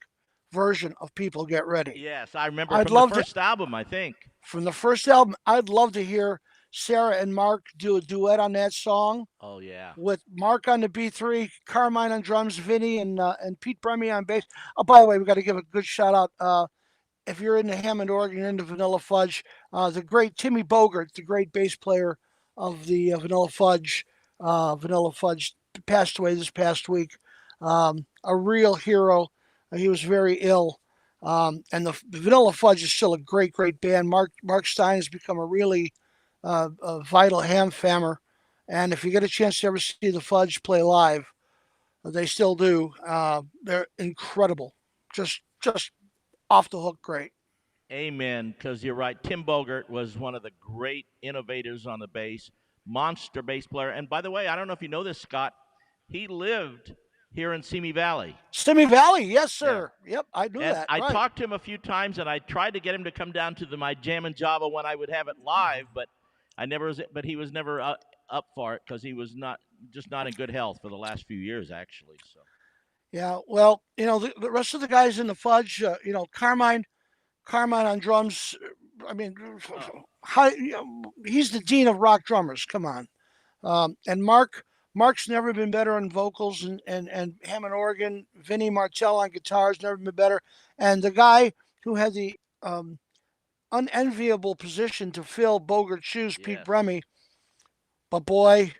version of "People Get Ready." Yes, I remember I'd from the love to first album, I think. from the first album. I'd love to hear Sarah and Mark do a duet on that song Oh yeah. with Mark on the B3, Carmine on drums, Vinny and Pete Bremy on bass. Oh, by the way, we got to give a good shout out. If you're into Hammond organ, you're into Vanilla Fudge, the great Timmy Bogert, the great bass player of the Vanilla Fudge passed away this past week. A real hero. He was very ill. And the Vanilla Fudge is still a great band. Mark Stein has become a really a vital ham fammer. And if you get a chance to ever see the Fudge play live, they still do. They're incredible. Just off the hook great. Amen. Because you're right. Tim Bogert was one of the great innovators on the bass, monster bass player. And by the way, I don't know if you know this, Scott. He lived here in Simi Valley. Simi Valley, yes, Yeah. sir. Yep, I knew And that. I Right. talked to him a few times, and I tried to get him to come down to my Jam and Java when I would have it live, but I never was. But he was never up for it because he was not in good health for the last few years, actually. So Yeah. Well, the rest of the guys in the Fudge, Carmine on drums. I mean, oh, he's the dean of rock drummers. Come on. And Mark's never been better on vocals and Hammond organ. Vinny Martell on guitars never been better. And the guy who had the unenviable position to fill Bogert's shoes, Pete yes, Bremy. But boy,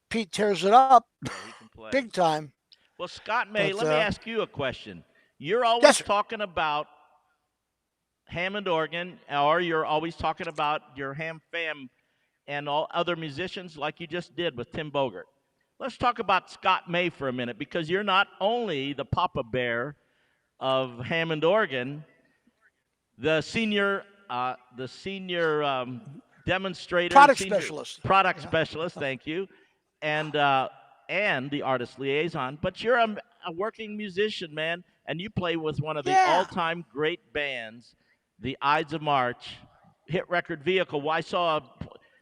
Pete tears it up yeah, he can play. big time. Well, Scott May, But let me ask you a question. You're yes, always sir. talking about Hammond organ, or you're always talking about your ham fam and all other musicians like you just did with Tim Bogert. Let's talk about Scott May for a minute because you're not only the Papa Bear of Hammond organ, the senior demonstrator, Product senior specialist. product Yeah. specialist. Thank you, and the artist liaison. But you're a working musician, man, and you play with one of the Yeah. all-time great bands, the Ides of March, hit record vehicle. Well, I saw.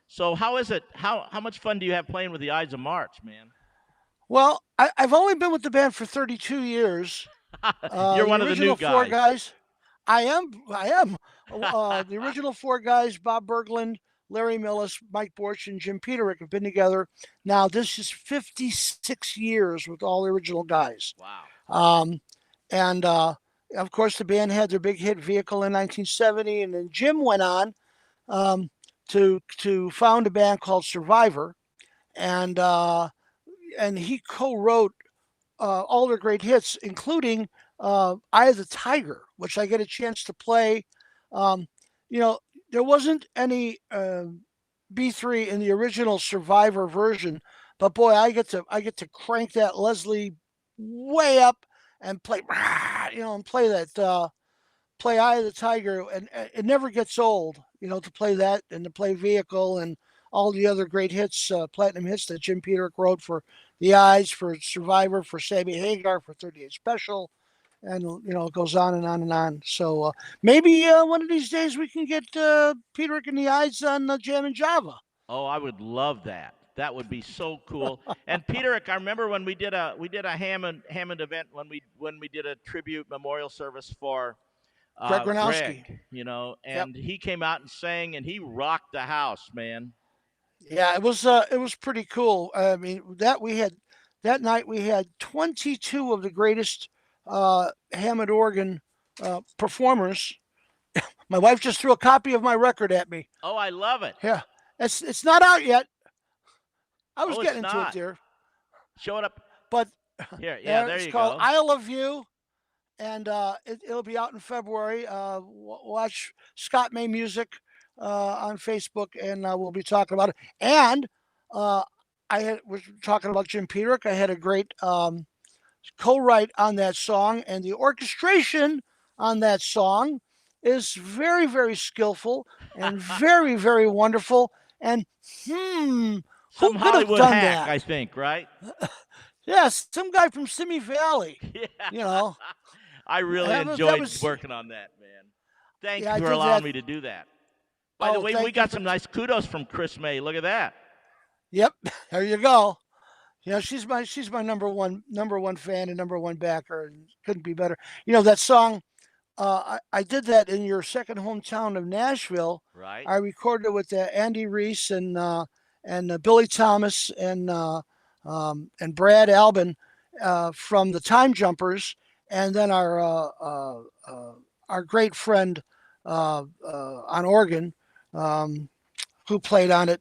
So how is it? How much fun do you have playing with the Ides of March, man? Well, I've only been with the band for 32 years. You're The one of the new original four guys. guys. I am. The original four guys, Bob Berglund, Larry Millis, Mike Borch, and Jim Peterick have been together. Now, this is 56 years with all the original guys. Wow. And of course, the band had their big hit vehicle in 1970. And then Jim went on um, to found a band called Survivor. And, he co wrote all their great hits, including Eye of the Tiger, which I get a chance to play. Um, you know, there wasn't any B3 in the original Survivor version, but boy, I get to crank that Leslie way up and play, and play that play Eye of the Tiger, and it never gets old. To play that and to play Vehicle and all the other great hits, platinum hits that Jim Peterick wrote for the Eyes, for Survivor, for Sammy Hagar, for 38 Special, and it goes on and on and on. So maybe one of these days we can get Peterick and the Eyes on Jam and Java. Oh, I would love that. That would be so cool. And Peter, I remember when we did a Hammond event when we did a tribute memorial service for Greg Gronowski. Greg, Yep. and he came out and sang and he rocked the house, man. Yeah, it was pretty cool. I mean, that night we had 22 of the greatest Hammond organ performers. My wife just threw a copy of my record at me. Oh, I love it. Yeah, it's not out yet. I was Oh, it's getting into it, not. dear. Show it up But here. Yeah, there it's you called go. "Isle of You," and it'll be out in February. Watch Scott May Music on Facebook, and we'll be talking about it. And uh, was talking about Jim Peterick. I had a great co-write on that song, and the orchestration on that song is very, very skillful and very, very wonderful. And who Some could have Hollywood done hack, that? I think, right? Yes, some guy from Simi Valley. Yeah. You know, I really that enjoyed was working on that, man. Thank yeah. you I for did allowing that. me to do that. By the Oh, way, we thank you got for. some nice kudos from Chris May. Look at that. Yep, there you go. You know, she's my number one fan and number one backer, and couldn't be better. You know that song. I did that in your second hometown of Nashville. Right? I recorded it with Andy Reese and Billy Thomas and Brad Albin from the Time Jumpers, and then our great friend on organ who played on it.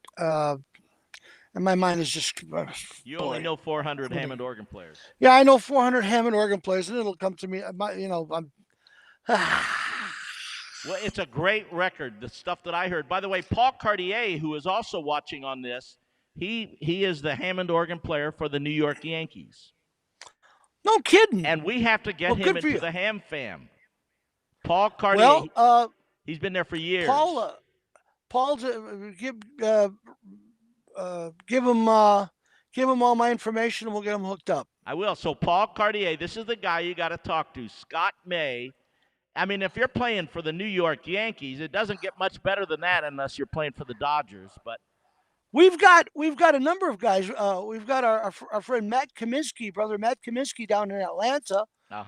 And my mind is just You only boy. know 400 Hammond organ players. Yeah, I know 400 Hammond organ players, and it'll come to me. I'm. Well, it's a great record, the stuff that I heard. By the way, Paul Cartier, who is also watching on this, he is the Hammond organ player for the New York Yankees. No kidding. And we have to get Well, him good for into you. the Ham fam. Paul Cartier, Well, he's been there for years. Paul, give him all my information, and we'll get him hooked up. I will. So Paul Cartier, this is the guy you got to talk to. Scott May. I mean, if you're playing for the New York Yankees, it doesn't get much better than that unless you're playing for the Dodgers. But we've got a number of guys. We've got our friend Matt Kaminsky, brother Matt Kaminsky down in Atlanta,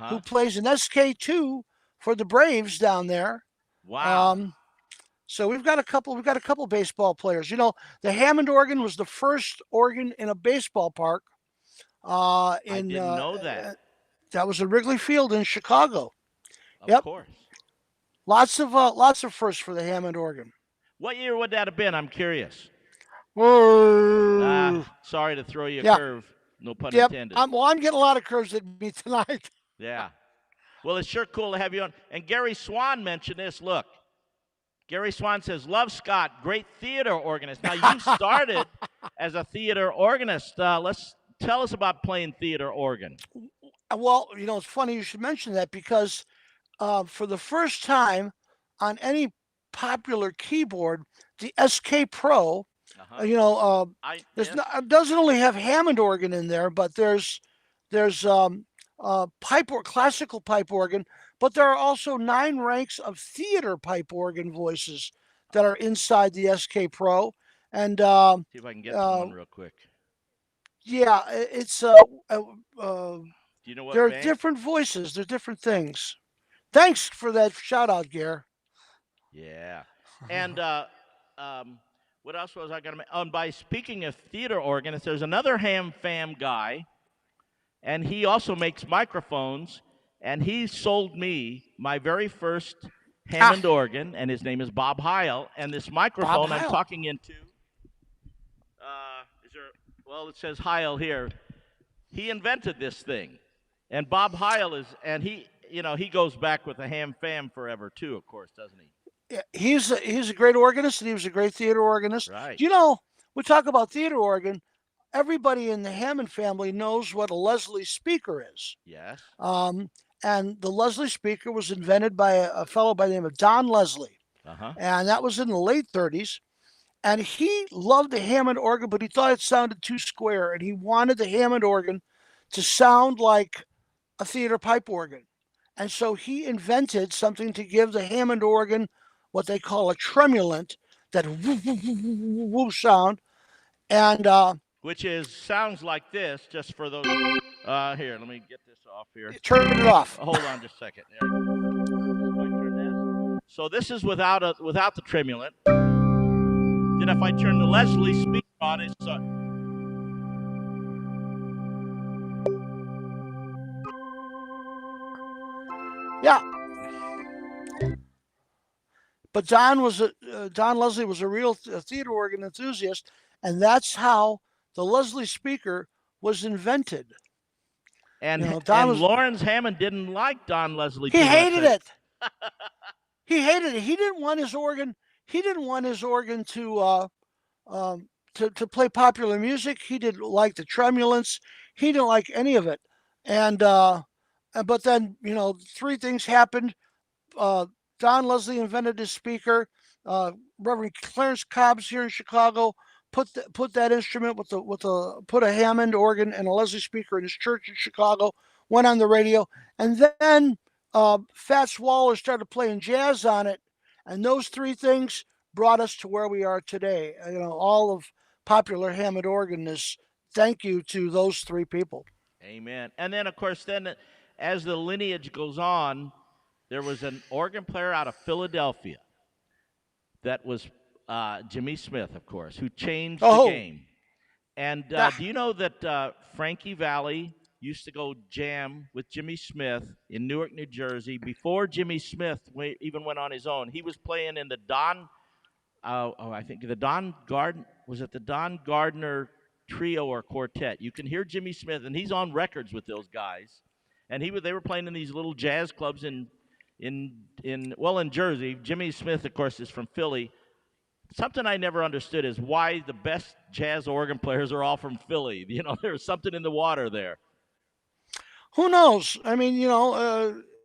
who plays in SK2 for the Braves down there. Wow. So we've got a couple baseball players. You know, the Hammond organ was the first organ in a baseball park. I didn't know that. That was at Wrigley Field in Chicago. Of course. Lots of firsts for the Hammond organ. What year would that have been? I'm curious. Sorry to throw you a curve. No pun intended. I'm getting a lot of curves at me tonight. Yeah. Well, it's sure cool to have you on. And Gary Swan mentioned this. Look, Gary Swan says, love Scott, great theater organist. Now, you started as a theater organist. Tell us about playing theater organ. Well, you know, it's funny you should mention that because for the first time on any popular keyboard, the SK Pro, doesn't only have Hammond organ in there, but there's classical pipe organ, but there are also 9 ranks of theater pipe organ voices that are inside the SK Pro. And see if I can get one real quick. Yeah, it's do you know what there are different voices, they're different things. Thanks for that shout out, Gare. Yeah. And what else was I going to mention? By speaking of theater organists, there's another Ham Fam guy, and he also makes microphones, and he sold me my very first Hammond organ, and his name is Bob Heil. And this microphone I'm talking into, it says Heil here. He invented this thing. And Bob Heil he goes back with the Ham Fam forever too, of course, doesn't he? Yeah, he's a great organist, and he was a great theater organist. Right. You know, we talk about theater organ. Everybody in the Hammond family knows what a Leslie speaker is. Yes. And the Leslie speaker was invented by a fellow by the name of Don Leslie. And that was in the late 30s. And he loved the Hammond organ, but he thought it sounded too square, and he wanted the Hammond organ to sound like a theater pipe organ. And so he invented something to give the Hammond organ what they call a tremulant, that woo sound. And which sounds like this, just for those. Here, let me get this off here. Turn it off. Hold on just a second. So this is without the tremulant. Then if I turn the Leslie speaker on, it's yeah. But Don Leslie was a real theater organ enthusiast, and that's how the Leslie speaker was invented. And, Lawrence Hammond didn't like Don Leslie. He hated it. He hated it. He didn't want his organ. He didn't want his organ to play popular music. He didn't like the tremulants. He didn't like any of it. and but then three things happened. uh, Don Leslie invented his speaker. Reverend Clarence Cobbs here in Chicago put that instrument put a Hammond organ and a Leslie speaker in his church in Chicago. Went on the radio, and then Fats Waller started playing jazz on it, and those three things brought us to where we are today. All of popular Hammond organ is thank you to those three people. Amen. And then, of course, as the lineage goes on, there was an organ player out of Philadelphia that was Jimmy Smith, of course, who changed the game. And do you know that Frankie Valli used to go jam with Jimmy Smith in Newark, New Jersey before Jimmy Smith even went on his own? He was playing in the I think the Don Gardner trio or quartet. You can hear Jimmy Smith, and he's on records with those guys. And they were playing in these little jazz clubs in Jersey. Jimmy Smith, of course, is from Philly. Something I never understood is why the best jazz organ players are all from Philly. There's something in the water there. Who knows? I mean,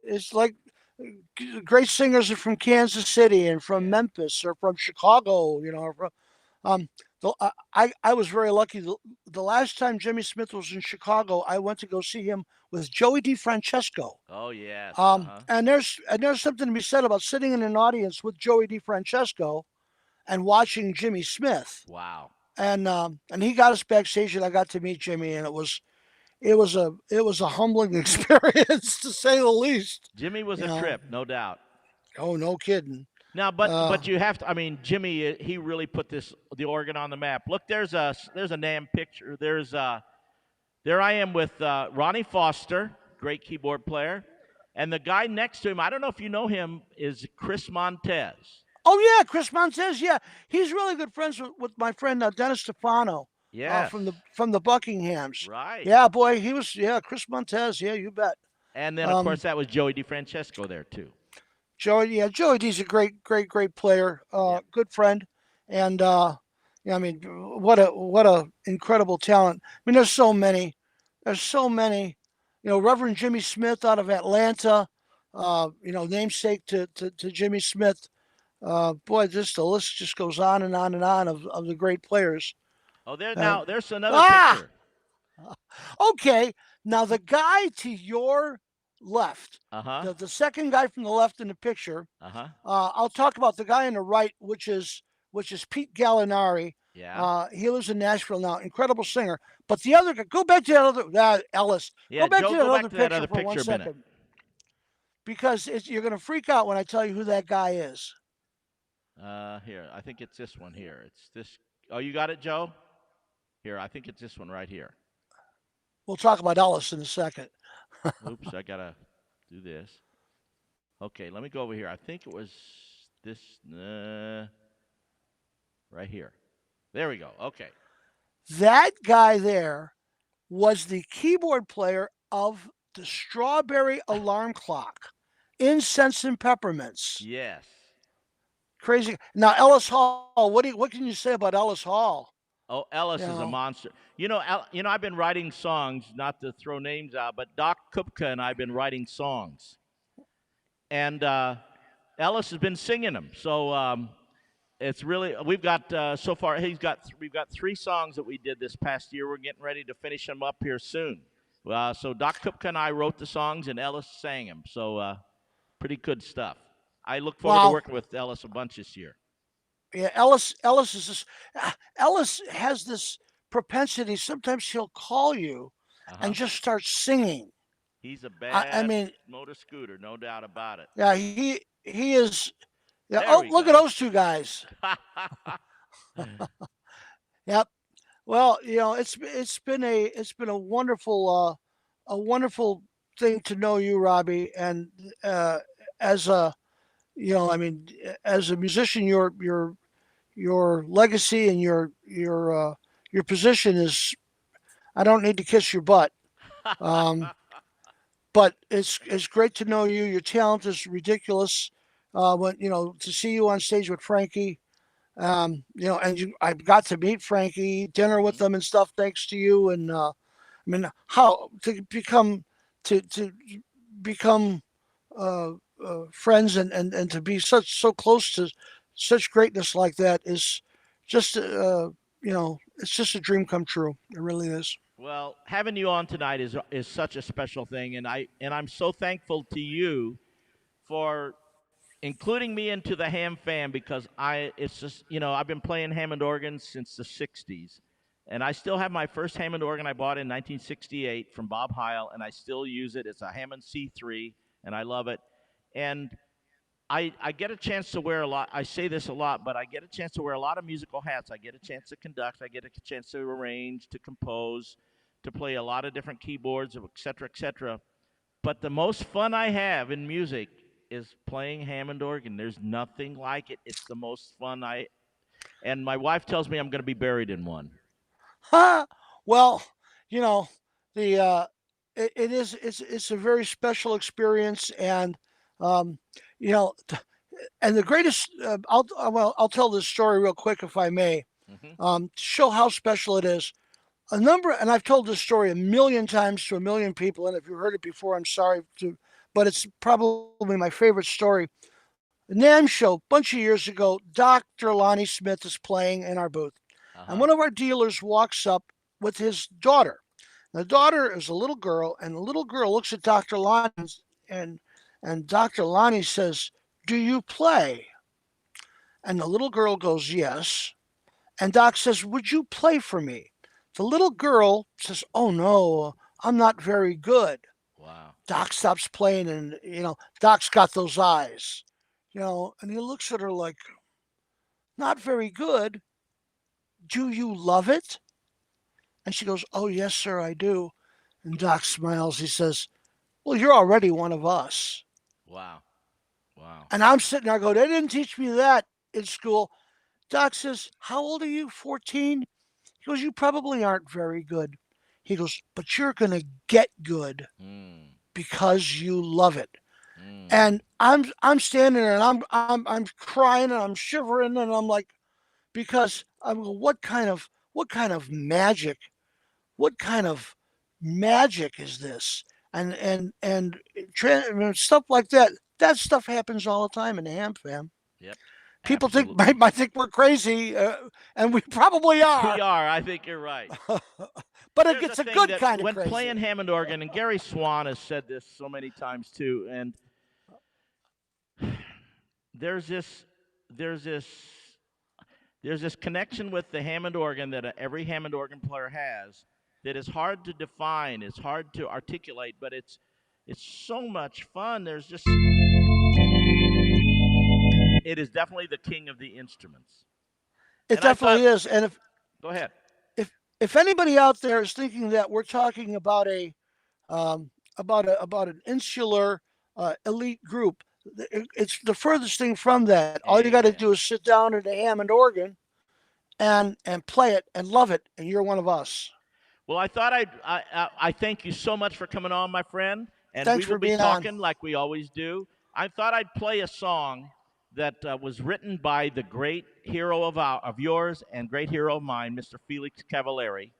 it's like great singers are from Kansas City and from Memphis or from Chicago. I was very lucky. The last time Jimmy Smith was in Chicago, I went to go see him with Joey DeFrancesco. Oh yes. And there's something to be said about sitting in an audience with Joey DeFrancesco and watching Jimmy Smith. Wow. And he got us backstage, and I got to meet Jimmy, and it was a humbling experience to say the least. Jimmy was a trip, no doubt. Oh, no kidding. Now, but you have to. I mean, Jimmy, he really put the organ on the map. Look, there's a NAMM picture. There I am with Ronnie Foster, great keyboard player, and the guy next to him. I don't know if you know him, is Chris Montez. Oh yeah, Chris Montez. Yeah, he's really good friends with my friend Dennis Stefano. Yeah, from the Buckinghams. Right. Yeah, boy, he was. Yeah, Chris Montez. Yeah, you bet. And then of course that was Joey DeFrancesco there too. Joey D's a great player, good friend, and I mean, what a incredible talent. I mean, there's so many. Reverend Jimmy Smith out of Atlanta, namesake to Jimmy Smith. Boy, the list just goes on and on and on of the great players. Oh, there's another picture. Okay, now the guy to your left, the second guy from the left in the picture. I'll talk about the guy on the right, which is Pete Gallinari. Yeah. He lives in Nashville now. Incredible singer. But the other guy, go back to that other Ellis. Yeah, go back Joe, to that other picture for 1 second. Because you're going to freak out when I tell you who that guy is. Here, I think it's this one here. It's this. Oh, you got it, Joe? Here, I think it's this one right here. We'll talk about Ellis in a second. Oops, I gotta do this. Okay, let me go over here. I think it was this right here. There we go. Okay. That guy there was the keyboard player of the Strawberry Alarm Clock, Incense and Peppermints. Yes. Crazy. Now Ellis Hall. What can you say about Ellis Hall? Oh, Ellis is a monster. I've been writing songs, not to throw names out, but Doc Kupka and I've been writing songs, and Ellis has been singing them. So it's really we've got so far. We've got 3 songs that we did this past year. We're getting ready to finish them up here soon. So Doc Kupka and I wrote the songs, and Ellis sang them. So pretty good stuff. I look forward to working with Ellis a bunch this year. Yeah, Ellis has this propensity. Sometimes he'll call you and just start singing. He's a bad motor scooter, no doubt about it. Yeah, he is. Yeah. Look at those two guys. Yep. Well, it's been a wonderful thing to know you, Robbie, and as a musician, your legacy and your position is, I don't need to kiss your butt. But it's great to know you. Your talent is ridiculous. To see you on stage with Frankie, and I got to meet Frankie, dinner with them and stuff, thanks to you. And how to become to become friends and to be so close to such greatness like that is just it's just a dream come true. It really is. Well, having you on tonight is such a special thing, and I'm so thankful to you for including me into the ham fam because it's just I've been playing Hammond organs since the '60s, and I still have my first Hammond organ I bought in 1968 from Bob Heil, and I still use it. It's a Hammond C3, and I love it. And I get a chance to wear a lot. I say this a lot, but I get a chance to wear a lot of musical hats. I get a chance to conduct. I get a chance to arrange, to compose, to play a lot of different keyboards, et cetera, et cetera. But the most fun I have in music is playing Hammond organ. There's nothing like it. It's the most fun and my wife tells me I'm going to be buried in one. Ha! Well, you know, the it's a very special experience, and um, you know, and the greatest. I'll tell this story real quick if I may, Hmm. to show how special it is. And I've told this story a million times to a million people, and if you heard it before, I'm sorry but it's probably my favorite story. The NAMM show, a bunch of years ago, Dr. Lonnie Smith is playing in our booth. And Uh-huh. one of our dealers walks up with his daughter. The daughter is a little girl, and the little girl looks at Dr. Lonnie and and Dr. Lonnie says, "Do you play?" And the little girl goes, "Yes." And Doc says, "Would you play for me?" The little girl says, "Oh no, I'm not very good." Wow. Doc stops playing, and Doc's got those eyes, and he looks at her like, "Not very good. Do you love it?" And she goes, "Oh, yes, sir, I do." And Doc smiles. He says, "Well, you're already one of us." Wow. Wow. And I'm sitting there, I go, "They didn't teach me that in school." Doc says, "How old are you? 14?" He goes, "You probably aren't very good." He goes, "But you're going to get good Mm. because you love it." Mm. And I'm standing there, and I'm crying, and I'm shivering, and I'm like, because I'm going, what kind of magic, what kind of magic is this? And stuff like that. That stuff happens all the time in the ham fam. Yep. People Absolutely. might think we're crazy, and we probably We are. are. I think you're right. But it There's a gets a thing good that kind of when crazy. playing Hammond organ, and Gary Swan has said this so many times too, and there's this there's this there's this connection with the Hammond organ that every Hammond organ player has that is hard to define, it's hard to articulate, but it's so much fun. It is definitely the king of the instruments. It And I thought, definitely is. And go ahead. if anybody out there is thinking that we're talking about about an insular elite group, it's the furthest thing from that. All you got to Amen. do is sit down at a Hammond organ and play it and love it, and you're one of us. Well, I thank you so much for coming on, my friend, and we Thanks will for be being on. talking like we always do. I thought I'd play a song that was written by the great hero of yours and great hero of mine, Mr. Felix Cavalieri.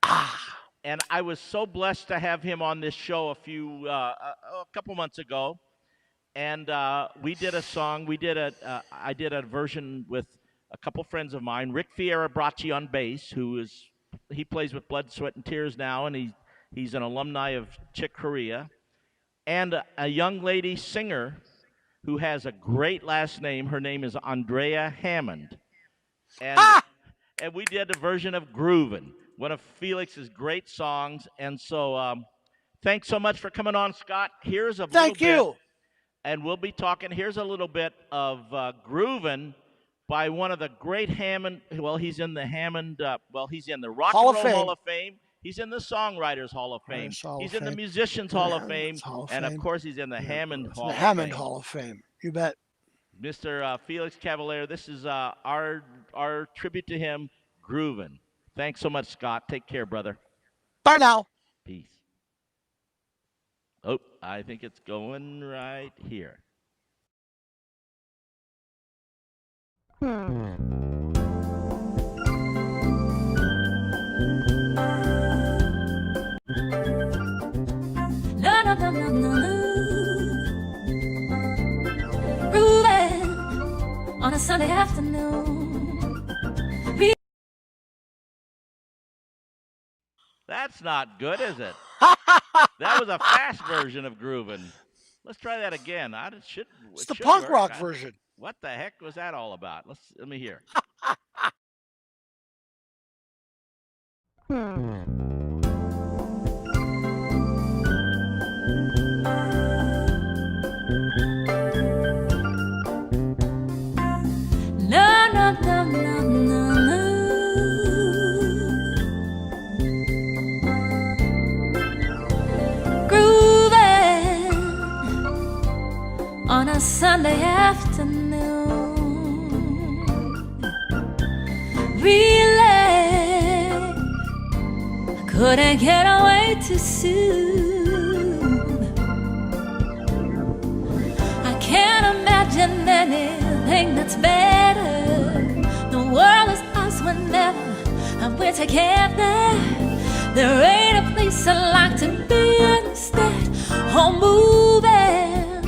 Ah, And I was so blessed to have him on this show a couple months ago, and we did a song. I did a version with a couple friends of mine. Rick Fiera Bracci on bass, he plays with Blood, Sweat, and Tears now, and he's an alumni of Chick Corea, and a young lady singer who has a great last name. Her name is Andrea Hammond, and ah! and we did a version of Groovin, one of Felix's great songs. And so, thanks so much for coming on, Scott. Here's a little Thank bit, you. and we'll be talking. Here's a little bit of Groovin by one of the great Hammond. Well, he's in the Hammond. He's in the Rock Hall and of Roll Hall Fame. of Fame. He's in the Songwriters Hall of Fame. Writers Hall of He's in the Fame. Musicians And Hall of Fame, Hall of and of Fame. course, he's in the Yeah, Hammond it's Hall the of Hammond Fame. Hall of Fame. You bet. Mr. Felix Cavalier, this is our tribute to him, Groovin. Thanks so much, Scott. Take care, brother. Bye now. Peace. Oh, I think it's going right here. Sunday afternoon. That's not good, is it? That was a fast version of Groovin. Let's try that again. It's the punk work. rock version. What the heck was that all about? Let me hear. No, no, no, no, no, no. Groovin' on a Sunday afternoon. Really, I couldn't get away too soon. I can't imagine anything that's better. The world is ours whenever we're together. There ain't a place I'd like to be instead. Home moving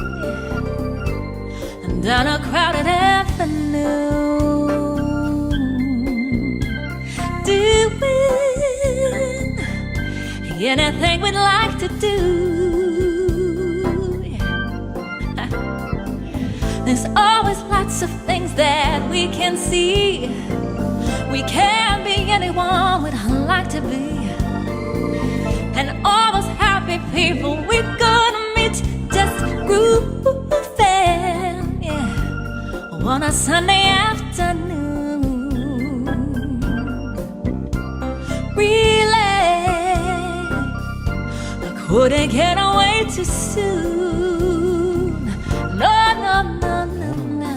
down a crowded avenue. Doing anything we'd like to do. There's always lots of things that we can see. We can be anyone we'd like to be. And all those happy people we're gonna meet just grooving, yeah, on a Sunday afternoon. Really, I couldn't get away too soon. No, no, no, no, no.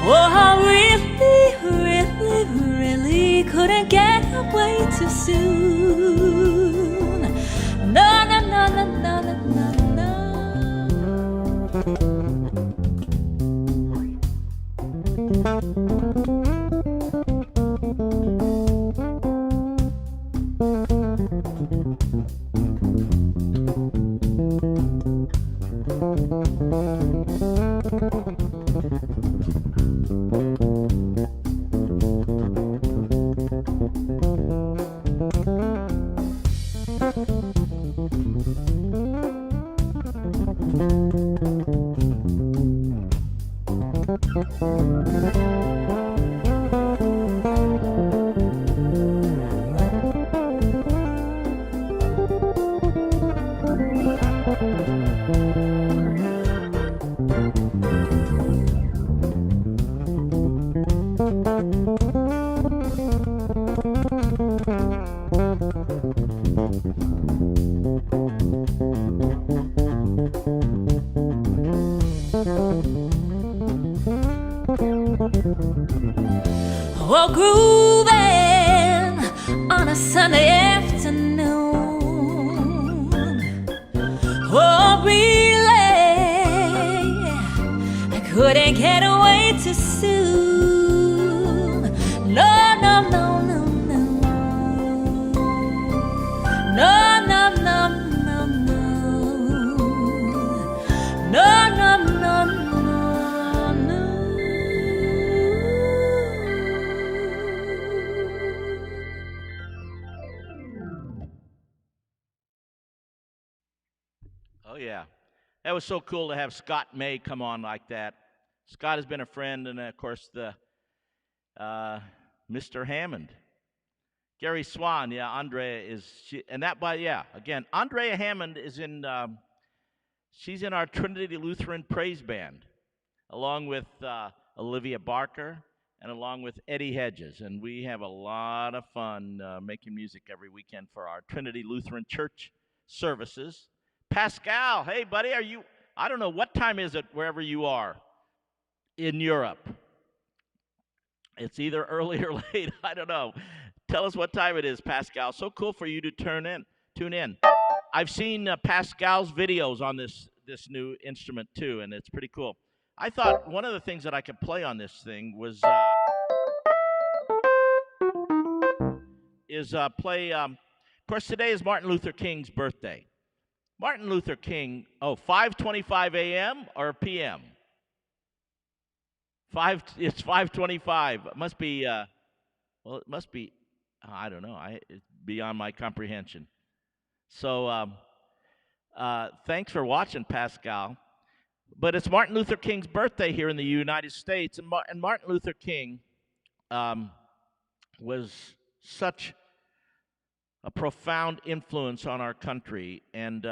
Oh, I really couldn't get away too soon. No, no, no, no, no, no, no, Oh, grooving on a Sunday afternoon. Oh, really, I couldn't get away too soon. No, no, no, no, no. No, no, no, no, no. No, no, no, no, no. Oh, yeah. That was so cool to have Scott May come on like that. Scott has been a friend, and of course, the Mr. Hammond. Gary Swan, yeah, Andrea is, and that by, yeah, again, Andrea Hammond is in, she's in our Trinity Lutheran Praise Band, along with Olivia Barker and along with Eddie Hedges. And we have a lot of fun making music every weekend for our Trinity Lutheran Church services. Pascal, hey, buddy, I don't know, what time is it wherever you are in Europe? It's either early or late. I don't know. Tell us what time it is, Pascal. So cool for you to tune in. I've seen Pascal's videos on this new instrument too, and it's pretty cool. I thought one of the things that I could play on this thing was play. Of course, today is Martin Luther King's birthday. Martin Luther King. Oh, 5:25 a.m. or p.m. It's 5:25. It must be. Well, it must be. I don't know. It's beyond my comprehension. So, thanks for watching, Pascal. But it's Martin Luther King's birthday here in the United States, and Martin Luther King was such a profound influence on our country, and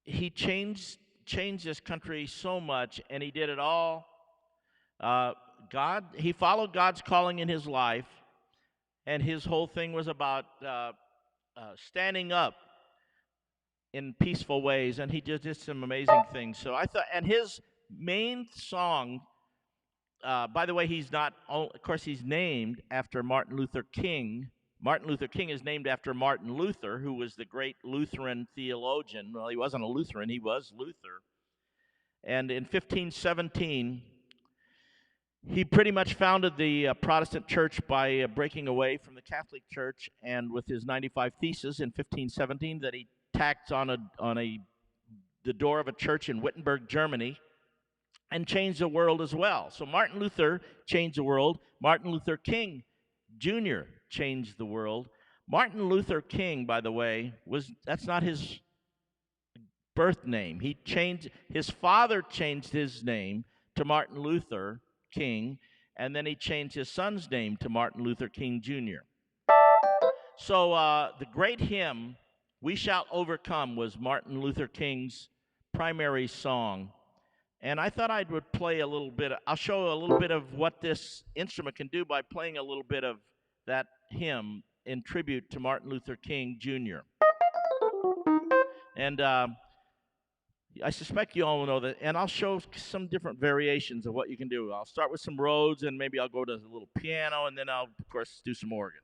he changed this country so much, and he did it all. He followed God's calling in his life, and his whole thing was about standing up in peaceful ways, and he did some amazing things. So I thought, and his main song, by the way, of course, he's named after Martin Luther King. Martin Luther King is named after Martin Luther, who was the great Lutheran theologian. Well, he wasn't a Lutheran, he was Luther. And in 1517, he pretty much founded the Protestant church by breaking away from the Catholic Church, and with his 95 Theses in 1517 that he tacked on the door of a church in Wittenberg, Germany, and changed the world as well. So Martin Luther changed the world. Martin Luther King Jr. changed the world. Martin Luther King, by the way, that's not his birth name. His father changed his name to Martin Luther King, and then he changed his son's name to Martin Luther King Jr. So the great hymn, "We Shall Overcome," was Martin Luther King's primary song. And I thought I would play a little bit. I'll show a little bit of what this instrument can do by playing a little bit of that hymn in tribute to Martin Luther King Jr. And I suspect you all know that, and I'll show some different variations of what you can do. I'll start with some Rhodes, and maybe I'll go to a little piano, and then I'll, of course, do some organ.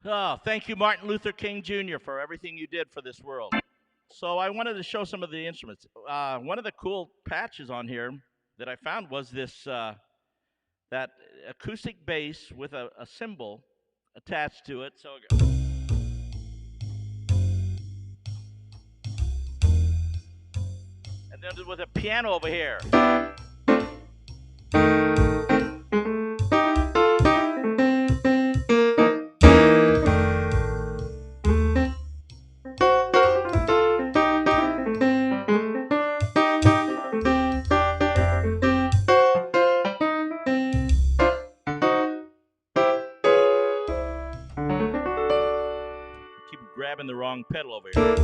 Oh, thank you, Martin Luther King Jr., for everything you did for this world. So I wanted to show some of the instruments. One of the cool patches on here that I found was this that acoustic bass with a cymbal attached to it. So, and then with a piano over here. Keep grabbing the wrong pedal over here.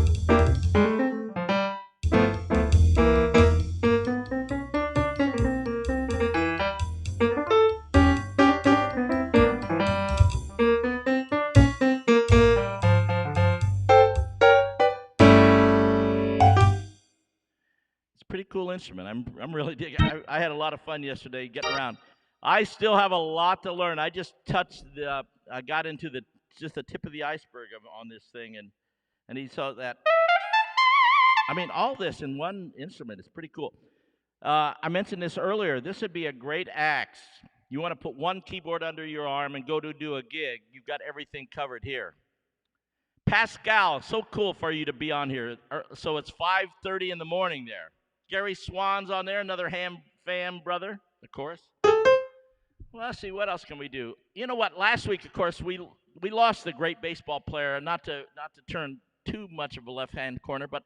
It's a pretty cool instrument. I'm really digging. I had a lot of fun yesterday getting around. I still have a lot to learn. I just touched the. I got into just the tip of the iceberg on this thing, and he saw that. I mean, all this in one instrument is pretty cool. I mentioned this earlier. This would be a great axe. You want to put one keyboard under your arm and go to do a gig. You've got everything covered here. Pascal, so cool for you to be on here. So it's 5:30 in the morning there. Gary Swan's on there, another Ham fam brother, of course. Well, let's see, what else can we do? You know what? Last week, of course, we lost the great baseball player. Not to turn too much of a left-hand corner, but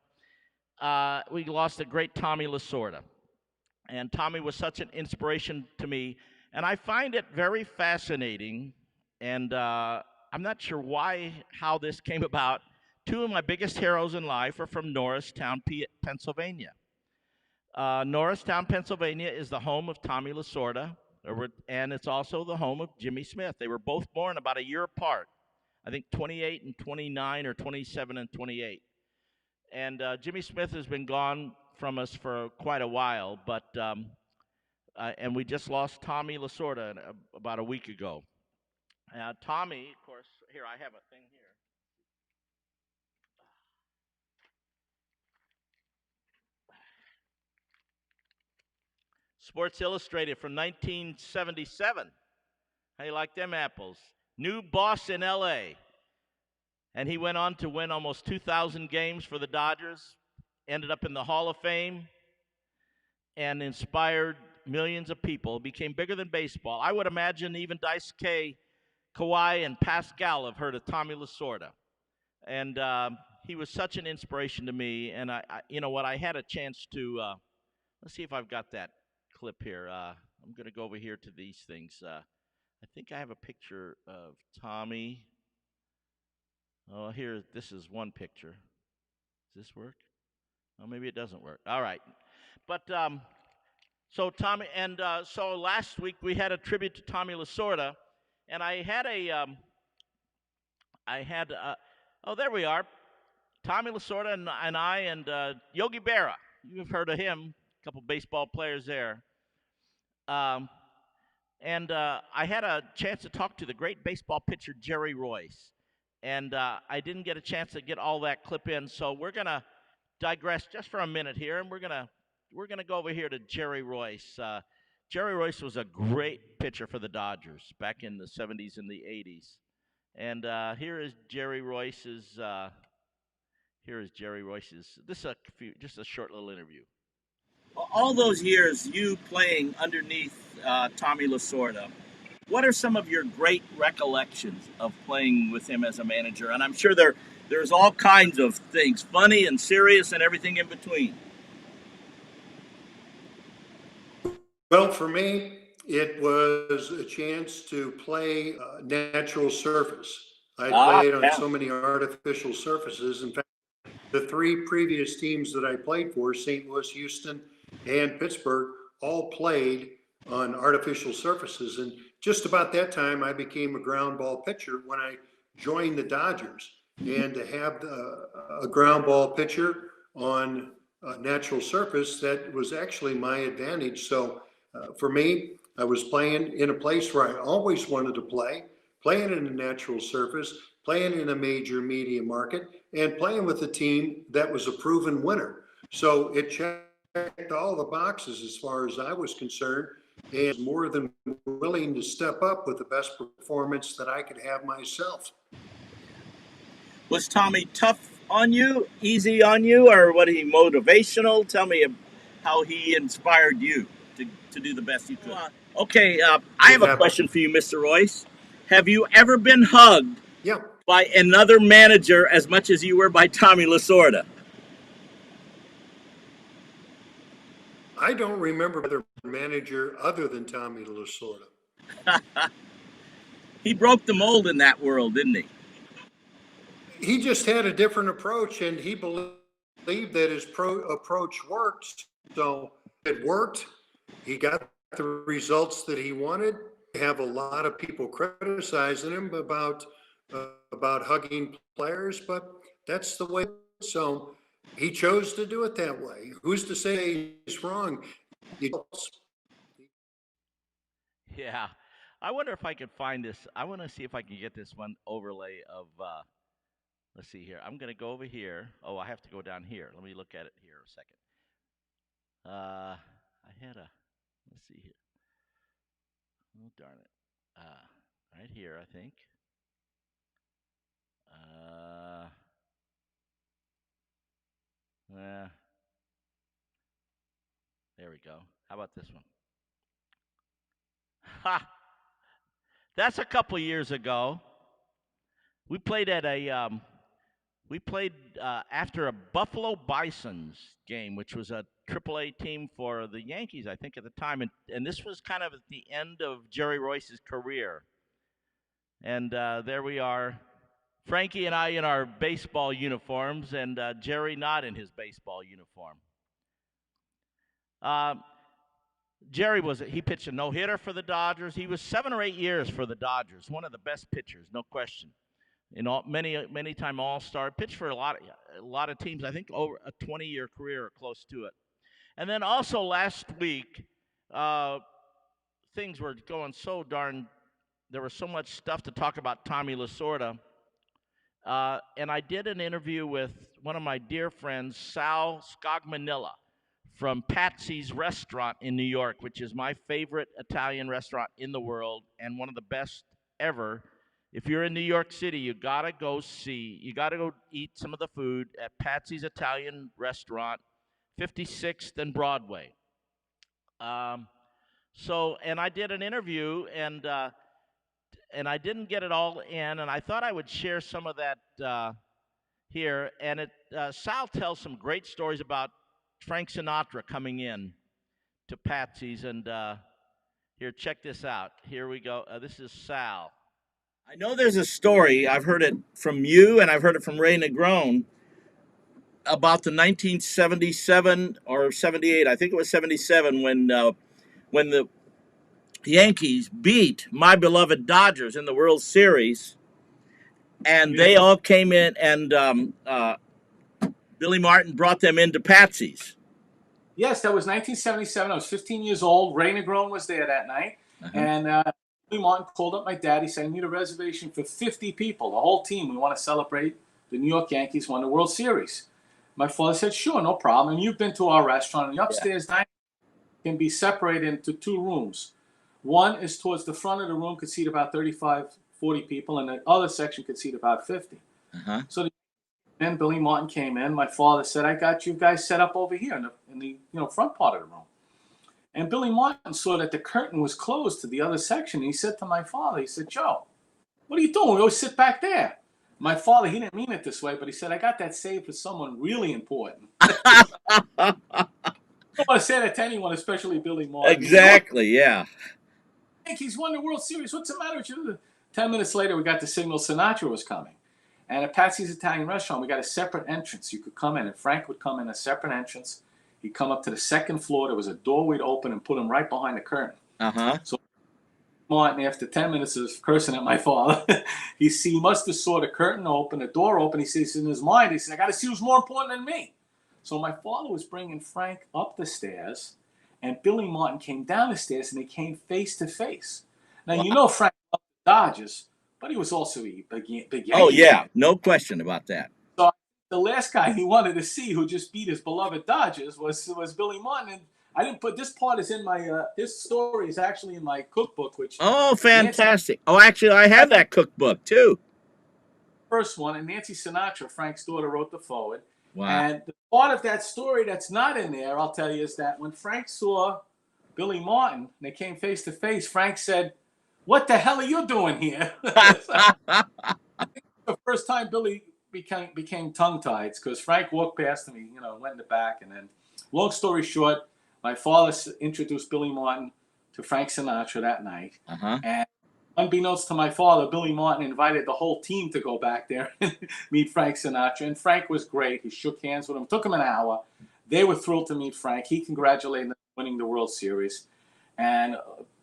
we lost the great Tommy Lasorda. And Tommy was such an inspiration to me. And I find it very fascinating. And I'm not sure how this came about. Two of my biggest heroes in life are from Norristown, Pennsylvania. Norristown, Pennsylvania is the home of Tommy Lasorda, and it's also the home of Jimmy Smith. They were both born about a year apart. I think 28 and 29 or 27 and 28. And Jimmy Smith has been gone from us for quite a while, but and we just lost Tommy Lasorda about a week ago. Tommy, of course, here I have a thing here. Sports Illustrated from 1977. How you like them apples? New boss in L.A. And he went on to win almost 2,000 games for the Dodgers, ended up in the Hall of Fame, and inspired millions of people. Became bigger than baseball. I would imagine even Daisuke Kawhi and Pascal have heard of Tommy Lasorda. And he was such an inspiration to me. And you know what? I had a chance to, let's see if I've got that clip here. I'm going to go over here to these things. I think I have a picture of Tommy. Oh, here, this is one picture. Does this work? Oh, maybe it doesn't work. All right. But so Tommy, and so last week we had a tribute to Tommy Lasorda, and I had oh, there we are. Tommy Lasorda and I and Yogi Berra. You've heard of him. A couple baseball players there. And I had a chance to talk to the great baseball pitcher Jerry Royce. And I didn't get a chance to get all that clip in, so we're going to digress just for a minute here, and we're gonna go over here to Jerry Royce. Jerry Royce was a great pitcher for the Dodgers back in the 70s and the 80s. And here is Jerry Royce's here is Jerry Royce's. This is just a short little interview. All those years you playing underneath Tommy Lasorda, what are some of your great recollections of playing with him as a manager? And I'm sure there's all kinds of things, funny and serious and everything in between. Well, for me, it was a chance to play natural surface. I played on so many artificial surfaces. In fact, the three previous teams that I played for, St. Louis, Houston, and Pittsburgh, all played on artificial surfaces. And just about that time, I became a ground ball pitcher when I joined the Dodgers. And to have a ground ball pitcher on a natural surface, that was actually my advantage. So for me, I was playing in a place where I always wanted to play, playing in a natural surface, playing in a major media market, and playing with a team that was a proven winner. So it checked all the boxes as far as I was concerned, and was more than willing to step up with the best performance that I could have myself. Was Tommy tough on you, easy on you, or was he motivational? Tell me how he inspired you to do the best you could. Okay, I have a question for you, Mr. Royce. Have you ever been hugged by another manager as much as you were by Tommy Lasorda? I don't remember another manager other than Tommy Lasorda. He broke the mold in that world, didn't he? He just had a different approach, and he believed that his approach worked. So it worked. He got the results that he wanted. Have a lot of people criticizing him about hugging players, but that's the way. So he chose to do it that way. Who's to say he's wrong? Yeah, I wonder if I could find this. I want to see if I can get this one overlay of. Let's see here. I'm going to go over here. Oh, I have to go down here. Let me look at it here a second. I had a. Let's see here. Oh, darn it. Right here, I think. There we go. How about this one? Ha! That's a couple years ago. We played at a. We played after a Buffalo Bisons game, which was a AAA team for the Yankees, I think, at the time. And this was kind of at the end of Jerry Royce's career. And there we are, Frankie and I in our baseball uniforms, and Jerry not in his baseball uniform. Jerry he pitched a no-hitter for the Dodgers. He was 7 or 8 years for the Dodgers, one of the best pitchers, no question. Many time All-Star, pitched for a lot of teams. I think over a 20-year career or close to it. And then also last week, things were going so darn. There was so much stuff to talk about Tommy Lasorda, and I did an interview with one of my dear friends, Sal Scognamillo, from Patsy's Restaurant in New York, which is my favorite Italian restaurant in the world and one of the best ever. If you're in New York City, you got to go eat some of the food at Patsy's Italian Restaurant, 56th and Broadway. And I did an interview, and I didn't get it all in, and I thought I would share some of that here. And Sal tells some great stories about Frank Sinatra coming in to Patsy's, and here, check this out. Here we go. This is Sal. I know there's a story, I've heard it from you and I've heard it from Ray Negron, about the 1977 or 78, I think it was 77, when the Yankees beat my beloved Dodgers in the World Series, and they all came in, and Billy Martin brought them into Patsy's. Yes, that was 1977. I was 15 years old. Ray Negron was there that night, and Billy Martin called up my dad. He said, I need a reservation for 50 people, the whole team. We want to celebrate the New York Yankees won the World Series. My father said, sure, no problem. And you've been to our restaurant. And the upstairs dining can be separated into 2 rooms. One is towards the front of the room, could seat about 35, 40 people, and the other section could seat about 50. So And Billy Martin came in. My father said, "I got you guys set up over here in the front part of the room." And Billy Martin saw that the curtain was closed to the other section. And he said to my father, he said, "Joe, what are you doing? We always sit back there." My father, he didn't mean it this way, but he said, "I got that saved for someone really important." I don't want to say that to anyone, especially Billy Martin. Exactly, yeah. Yankees won the World Series. What's the matter with you? 10 minutes later, we got the signal Sinatra was coming. And at Patsy's Italian Restaurant, we got a separate entrance. You could come in, and Frank would come in a separate entrance. He'd come up to the second floor. There was a door we'd open and put him right behind the curtain. Uh-huh. So Martin, after 10 minutes of cursing at my father, he must have saw the curtain open, the door open. He says in his mind, he said, "I got to see who's more important than me." So my father was bringing Frank up the stairs, and Billy Martin came down the stairs, and they came face to face. Now, you know Frank loved the Dodgers, but he was also a big Yankee. Oh, yeah, no question about that. So the last guy he wanted to see who just beat his beloved Dodgers was Billy Martin. And I didn't put this part is in my this story is actually in my cookbook, which Oh, fantastic. Oh, actually, I have that cookbook, too. first one, and Nancy Sinatra, Frank's daughter, wrote the forward. Wow. And the part of that story that's not in there, I'll tell you, is that when Frank saw Billy Martin and they came face to face, Frank said, "What the hell are you doing here?" The first time Billy became tongue-tied because Frank walked past him, he went in the back, and then, long story short, my father introduced Billy Martin to Frank Sinatra that night. Uh-huh. And unbeknownst to my father, Billy Martin invited the whole team to go back there and meet Frank Sinatra. And Frank was great. He shook hands with him. It took him an hour. They were thrilled to meet Frank. He congratulated them on winning the World Series. And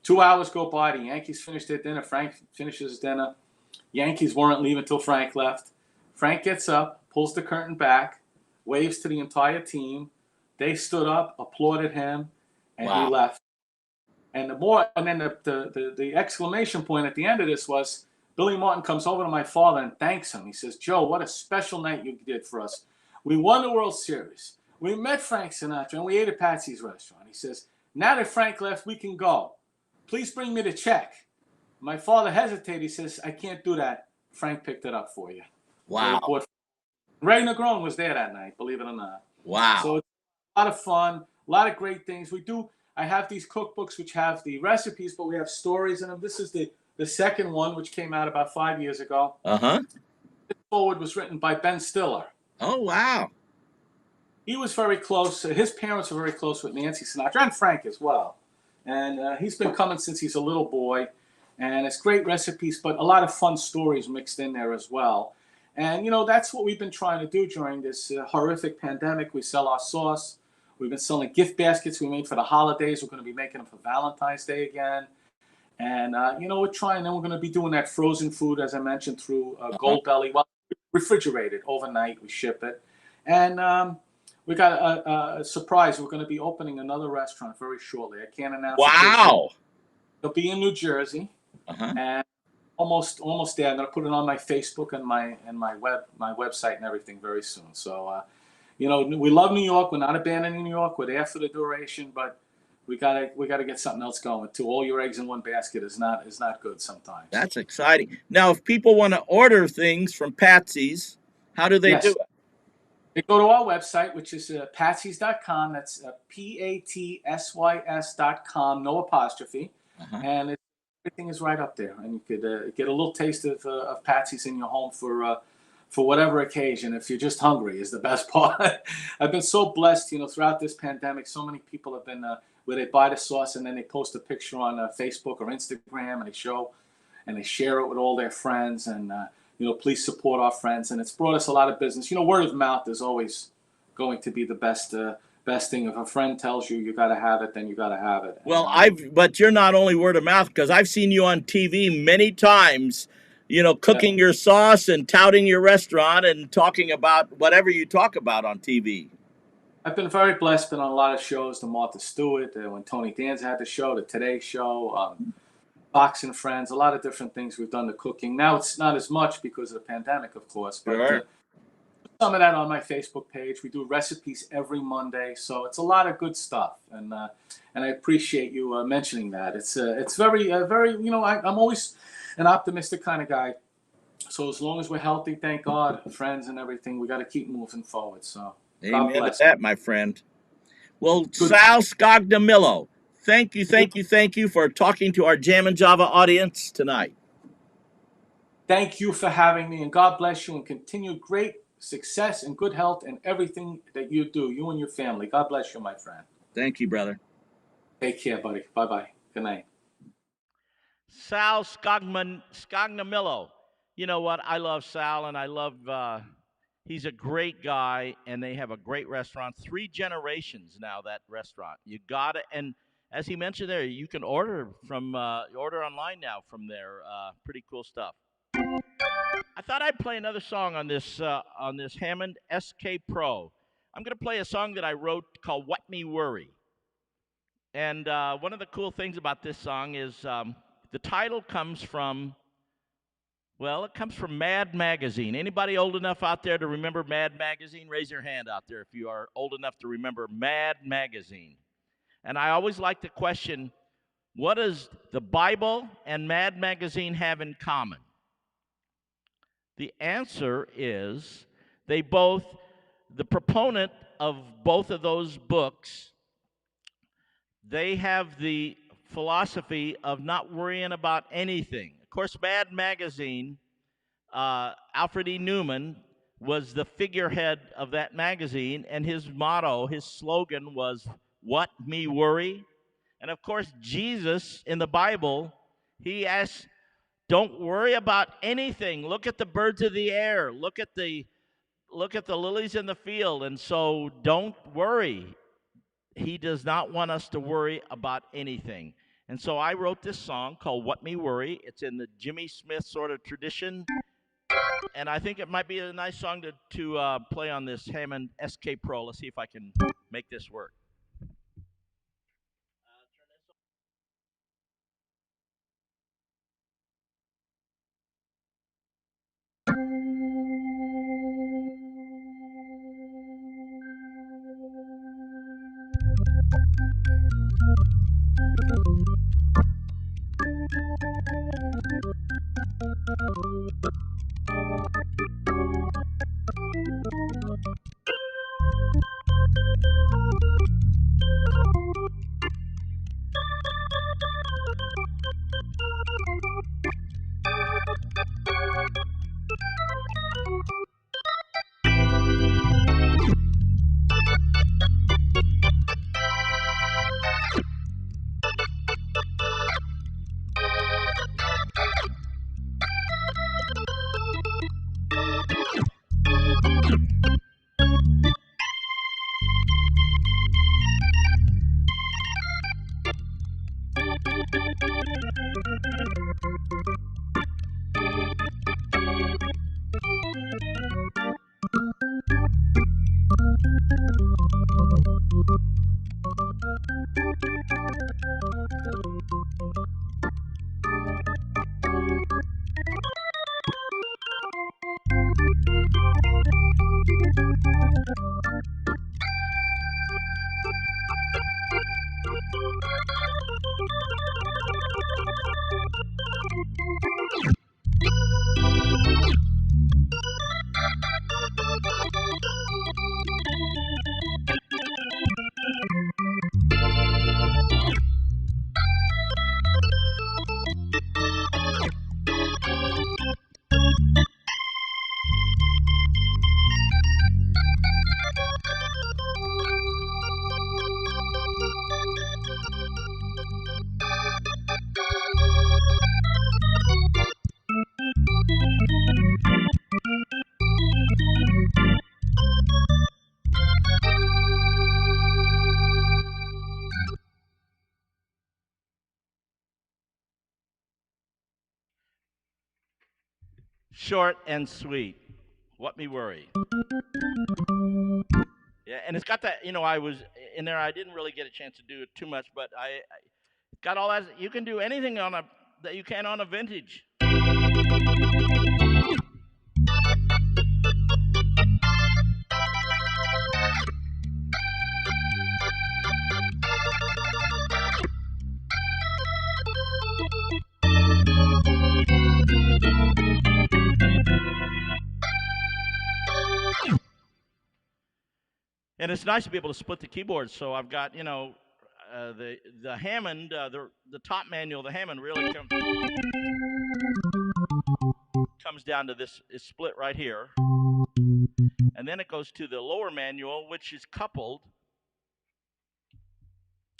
2 hours go by. The Yankees finished their dinner. Frank finishes his dinner. Yankees weren't leaving until Frank left. Frank gets up, pulls the curtain back, waves to the entire team. They stood up, applauded him, and Wow. he left. And then the exclamation point at the end of this was Billy Martin comes over to my father and thanks him. He says, "Joe, what a special night you did for us. We won the World Series. We met Frank Sinatra and we ate at Patsy's restaurant." He says, "Now that Frank left, we can go. Please bring me the check." My father hesitated. He says, "I can't do that. Frank picked it up for you." Wow. So Ray Negron was there that night, believe it or not. Wow. So it's a lot of fun, a lot of great things. I have these cookbooks which have the recipes, but we have stories in them. This is the second one, which came out about 5 years ago. Uh-huh. This forward was written by Ben Stiller. Oh, wow. He was very close. His parents were very close with Nancy Sinatra and Frank as well. And he's been coming since he's a little boy. And it's great recipes, but a lot of fun stories mixed in there as well. And, that's what we've been trying to do during this horrific pandemic. We sell our sauce. We've been selling gift baskets we made for the holidays. We're going to be making them for Valentine's Day again. And, we're trying. Then we're going to be doing that frozen food, as I mentioned, through Gold Belly. Well, refrigerated overnight. We ship it. And we got a surprise. We're going to be opening another restaurant very shortly. I can't announce it. Wow. It'll be in New Jersey. Uh-huh. And almost there. I'm going to put it on my Facebook and my website and everything very soon. So, we love New York. We're not abandoning New York. We're there for the duration, but we gotta get something else going too. All your eggs in one basket is not good sometimes. That's exciting. Now, if people want to order things from Patsy's, how do they Yes. do it? They go to our website, which is patsys.com. That's PATSYS.com, no apostrophe. Uh-huh. And everything is right up there. And you could get a little taste of Patsy's in your home for whatever occasion. If you're just hungry is the best part. I've been so blessed, throughout this pandemic. So many people have been where they buy the sauce and then they post a picture on Facebook or Instagram and they share it with all their friends and, please support our friends. And it's brought us a lot of business. Word of mouth is always going to be the best thing. If a friend tells you got to have it, then you got to have it. Well, but you're not only word of mouth, because I've seen you on TV many times, cooking your sauce and touting your restaurant and talking about whatever you talk about on TV. I've been very blessed. Been on a lot of shows, the Martha Stewart, when Tony Danza had the show, the Today Show, Fox and Friends, a lot of different things we've done the cooking. Now it's not as much because of the pandemic, of course, but Sure. some of that on my Facebook page. We do recipes every Monday, so it's a lot of good stuff, and I appreciate you mentioning that. It's very very. I'm always an optimistic kind of guy, So as long as we're healthy, thank God, friends and everything, we got to keep moving forward. So God Amen to bless. that, my friend. Well, Sal Scognamillo, thank you for talking to our Jammin' Java audience tonight. Thank you for having me, and God bless you, and continue great success and good health in everything that you do, you and your family. God bless you, my friend. Thank you, brother. Take care, buddy. Bye-bye. Good night. Sal Scognamillo. You know what? I love Sal, and I love, he's a great guy, and they have a great restaurant. 3 generations now, that restaurant. You got it. And as he mentioned there, you can order order online now from there. Pretty cool stuff. I thought I'd play another song on this Hammond SK Pro. I'm going to play a song that I wrote called "What Me Worry." And one of the cool things about this song is the title comes from, well, it comes from Mad Magazine. Anybody old enough out there to remember Mad Magazine? Raise your hand out there if you are old enough to remember Mad Magazine. And I always like to question, what does the Bible and Mad Magazine have in common? The answer is the proponent of both of those books, they have the philosophy of not worrying about anything. Of course, Mad Magazine, Alfred E. Newman was the figurehead of that magazine, and his motto, his slogan was, "What me worry?" And of course, Jesus in the Bible, he asks, don't worry about anything. Look at the birds of the air. Look at the lilies in the field. And so don't worry. He does not want us to worry about anything. And so I wrote this song called "What Me Worry." It's in the Jimmy Smith sort of tradition. And I think it might be a nice song to play on this Hammond SK Pro. Let's see if I can make this work. Short and sweet. What me worry. Yeah, and it's got that, I was in there, I didn't really get a chance to do it too much, but I got all that. You can do anything that you can on a vintage. And it's nice to be able to split the keyboards. So I've got, you know, the Hammond, the top manual, the Hammond really comes down to this, is split right here. And then it goes to the lower manual, which is coupled.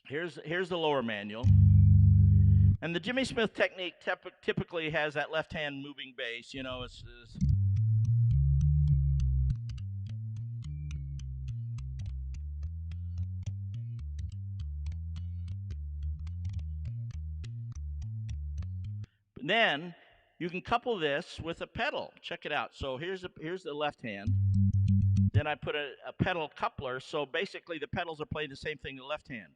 Here's the lower manual. And the Jimmy Smith technique typically has that left hand moving bass, you know, it's then you can couple this with a pedal. Check it out. So here's the left hand. Then I put a pedal coupler. So basically the pedals are playing the same thing in the left hand.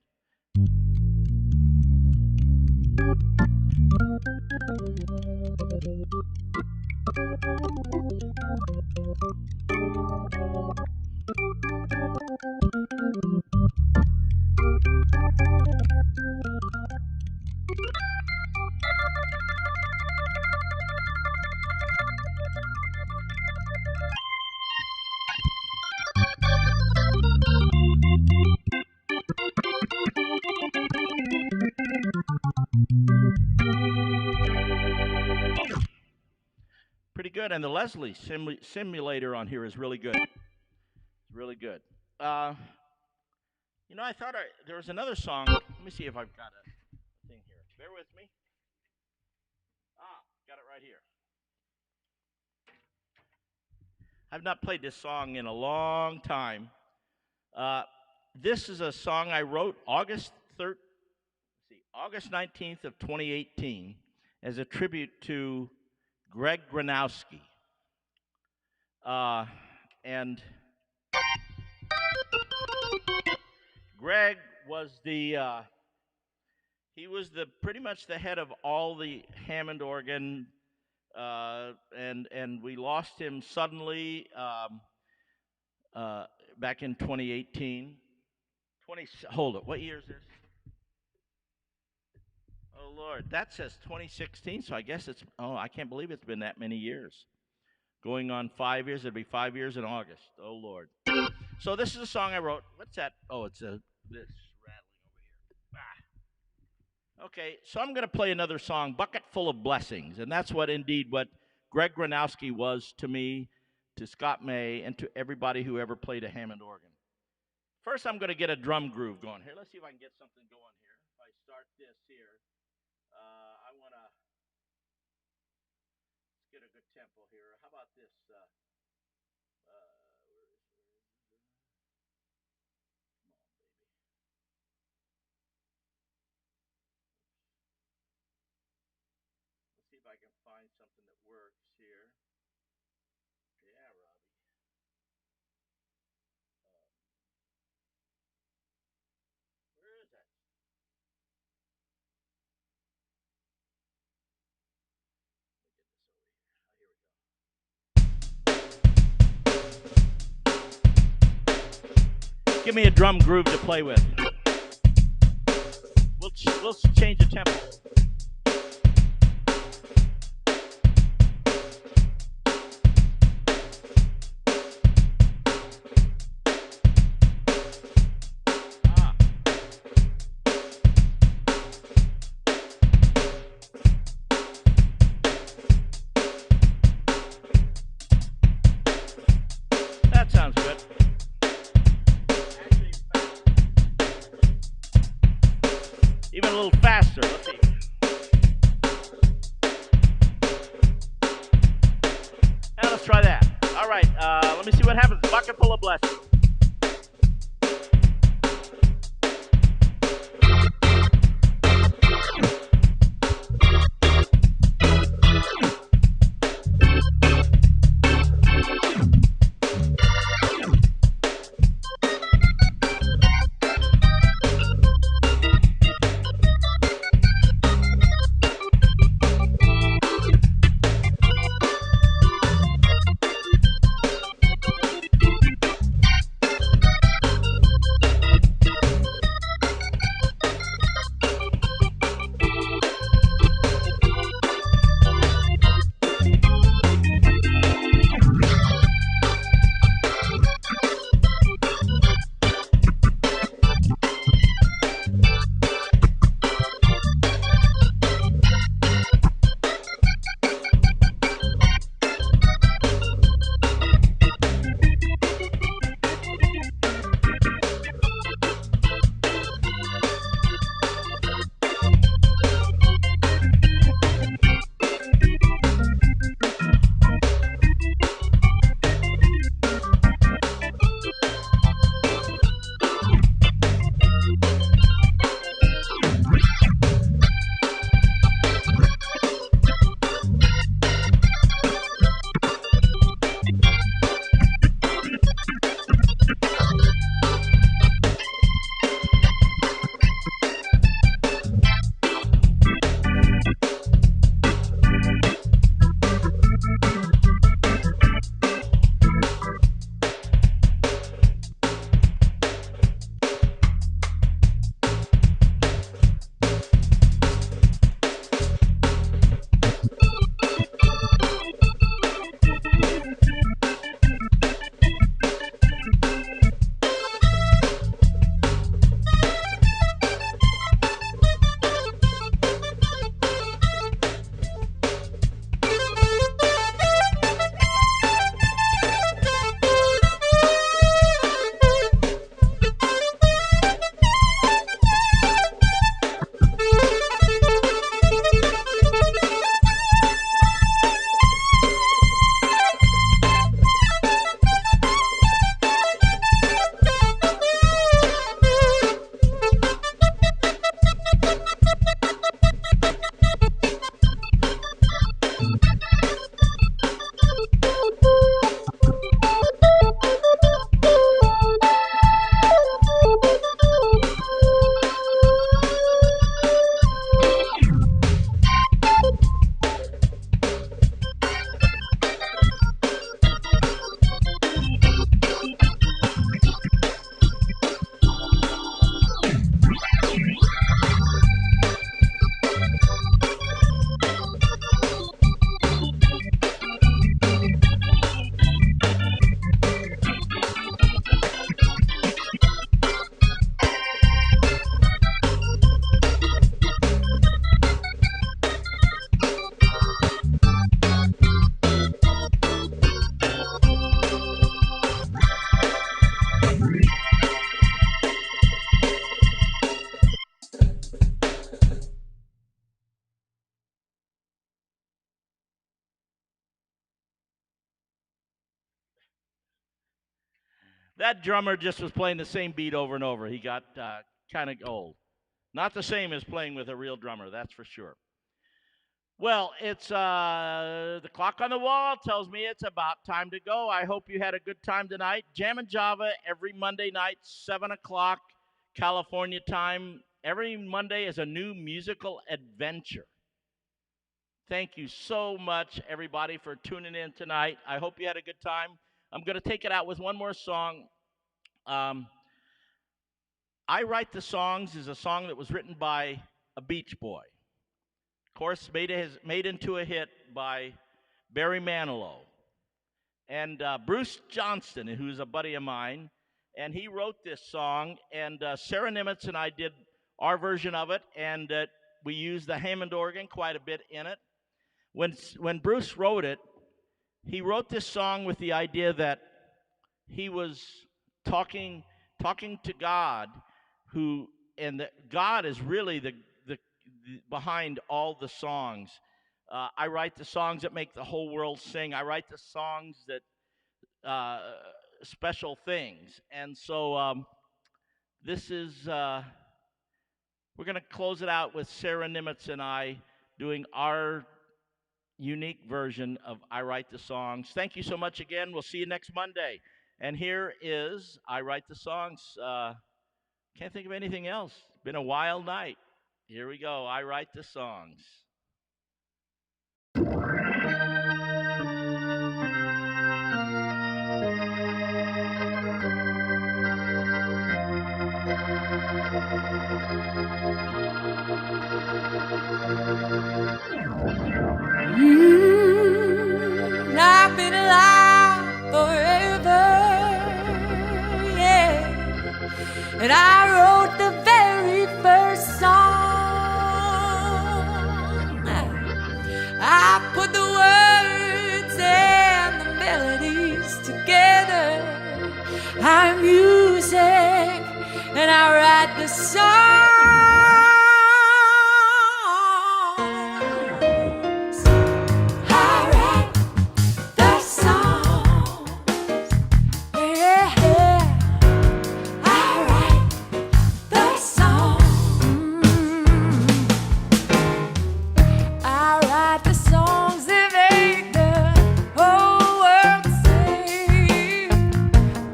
Pretty good, and the Leslie simulator on here is really good. It's really good. You know, I thought there was another song. Let me see if I've got a thing here. Bear with me. Got it right here. I've not played this song in a long time. This is a song I wrote August 19th of 2018 as a tribute to Greg Granowski. And Greg was he was pretty much the head of all the Hammond organ, and we lost him suddenly back in 2018. Hold it, what year is this? Oh, Lord, that says 2016, so I guess I can't believe it's been that many years. Going on 5 years, it'll be 5 years in August. Oh, Lord. So this is a song I wrote. What's that? Oh, it's this rattling over here. Okay, so I'm going to play another song, Bucket Full of Blessings, and that's what Greg Granowski was to me, to Scott May, and to everybody who ever played a Hammond organ. First, I'm going to get a drum groove going. Here, let's see if I can get something going here. If I start this here. I want to get a good tempo here. How about this? Come on, baby. Let's see if I can find something that works here. Yeah, Robbie. Where is that? Give me a drum groove to play with. We'll change the tempo. That sounds good. Even a little faster. Let's see. Now let's try that. All right. Let me see what happens. Bucket full of blessings. That drummer just was playing the same beat over and over. He got kind of old. Not the same as playing with a real drummer, that's for sure. Well, it's the clock on the wall tells me it's about time to go. I hope you had a good time tonight. Jam and Java every Monday night, 7 o'clock California time. Every Monday is a new musical adventure. Thank you so much, everybody, for tuning in tonight. I hope you had a good time. I'm going to take it out with one more song. I Write the Songs is a song that was written by a Beach Boy. Of course, made into a hit by Barry Manilow. And Bruce Johnston, who's a buddy of mine, and he wrote this song, and Sarah Nimitz and I did our version of it, and we used the Hammond organ quite a bit in it. When Bruce wrote it, he wrote this song with the idea that he was talking to God, and that God is really the behind all the songs. I write the songs that make the whole world sing. I write the songs that special things. And so this is, we're going to close it out with Sarah Nimitz and I doing our unique version of I Write the Songs. Thank you so much again. We'll see you next Monday. And here is I Write the Songs. Can't think of anything else. It's been a wild night. Here we go. I Write the Songs. I've been alive forever, yeah. And I wrote the very first song. I put the words and the melodies together. I'm music, and I write the songs. I write the songs. Yeah, I write the songs. I write the songs that make the whole world sing.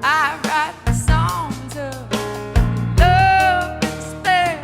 I write the songs of love, despair,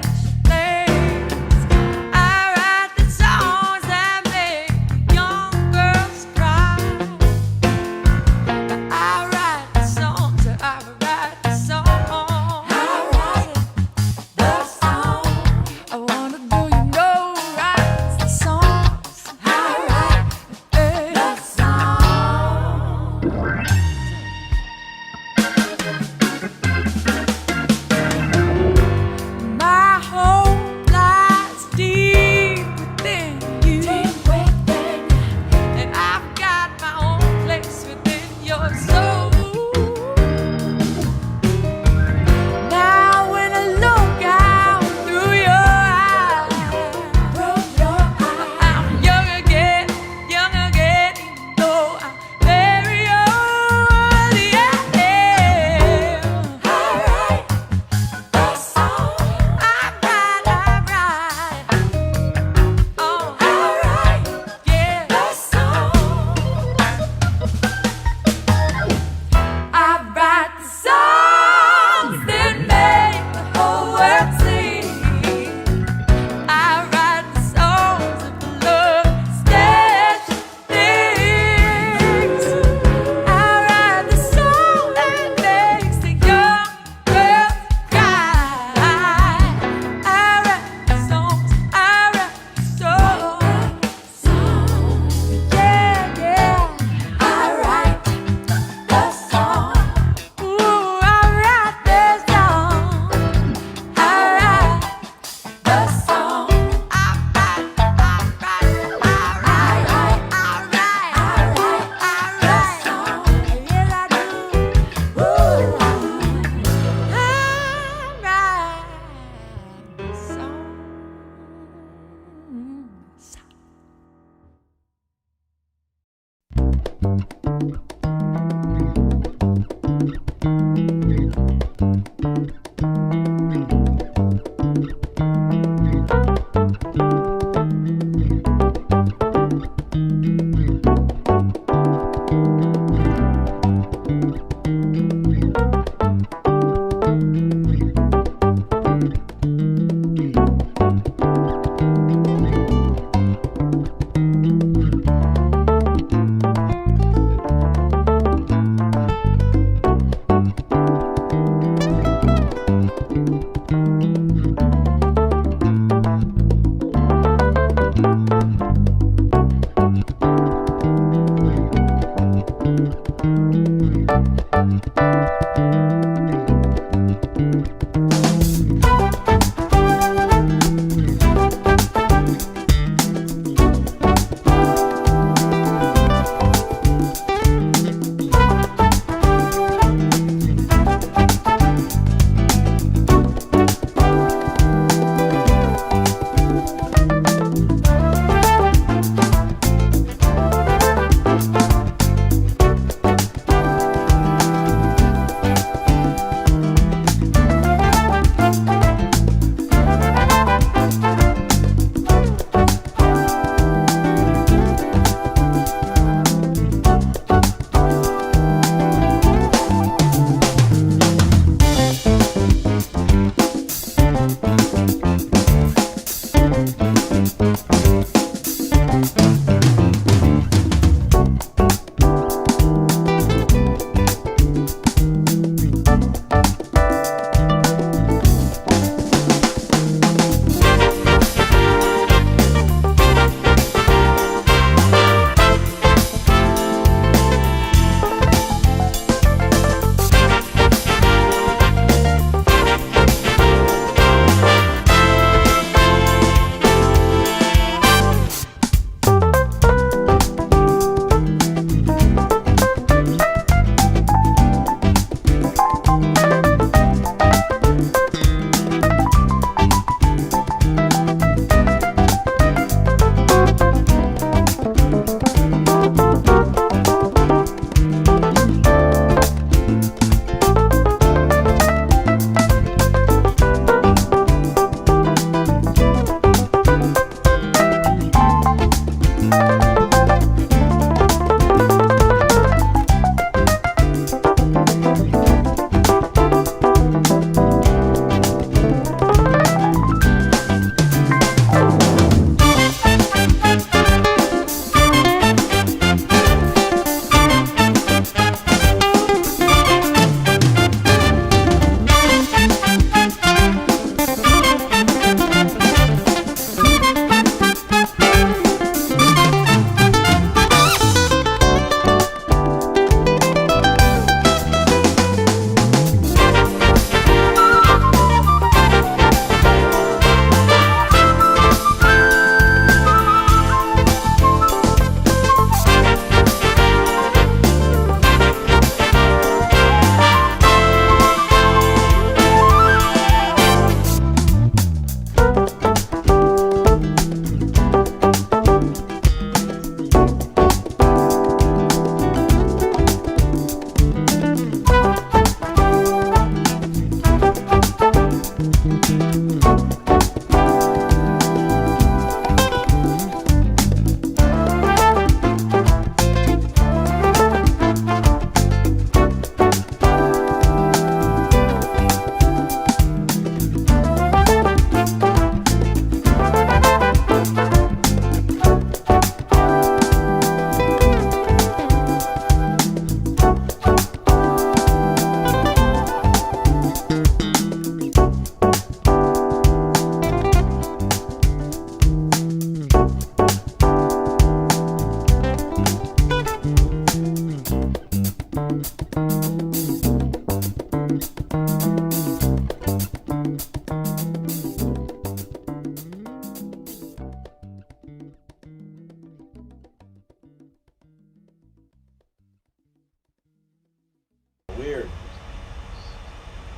Weird.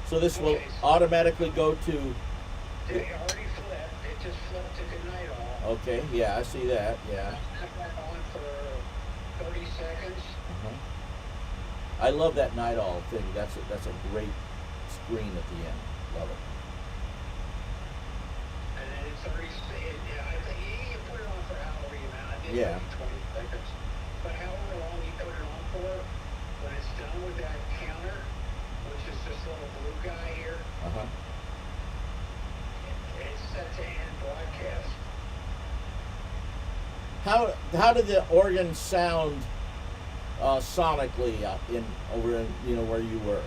So this will automatically go to. They already flipped. It just flipped to good night all. Okay, yeah, I see that. Yeah. Left that on for 30 seconds. I love that night all thing. That's a great screen at the end. Love it. And then it's already stayed. Yeah, I think you can put it on for however you want. I did Yeah. like 20 seconds. But however long you put it on for, when it's done with that counter, which is this little blue guy here, Uh-huh. it's set to end broadcast. How did the organ sound sonically over in where you were?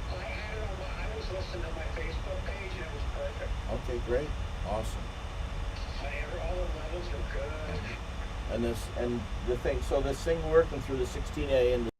I had it on I was listening to my Facebook page and it was perfect. Okay, great, awesome. All the levels are good. And this thing working through the 16A and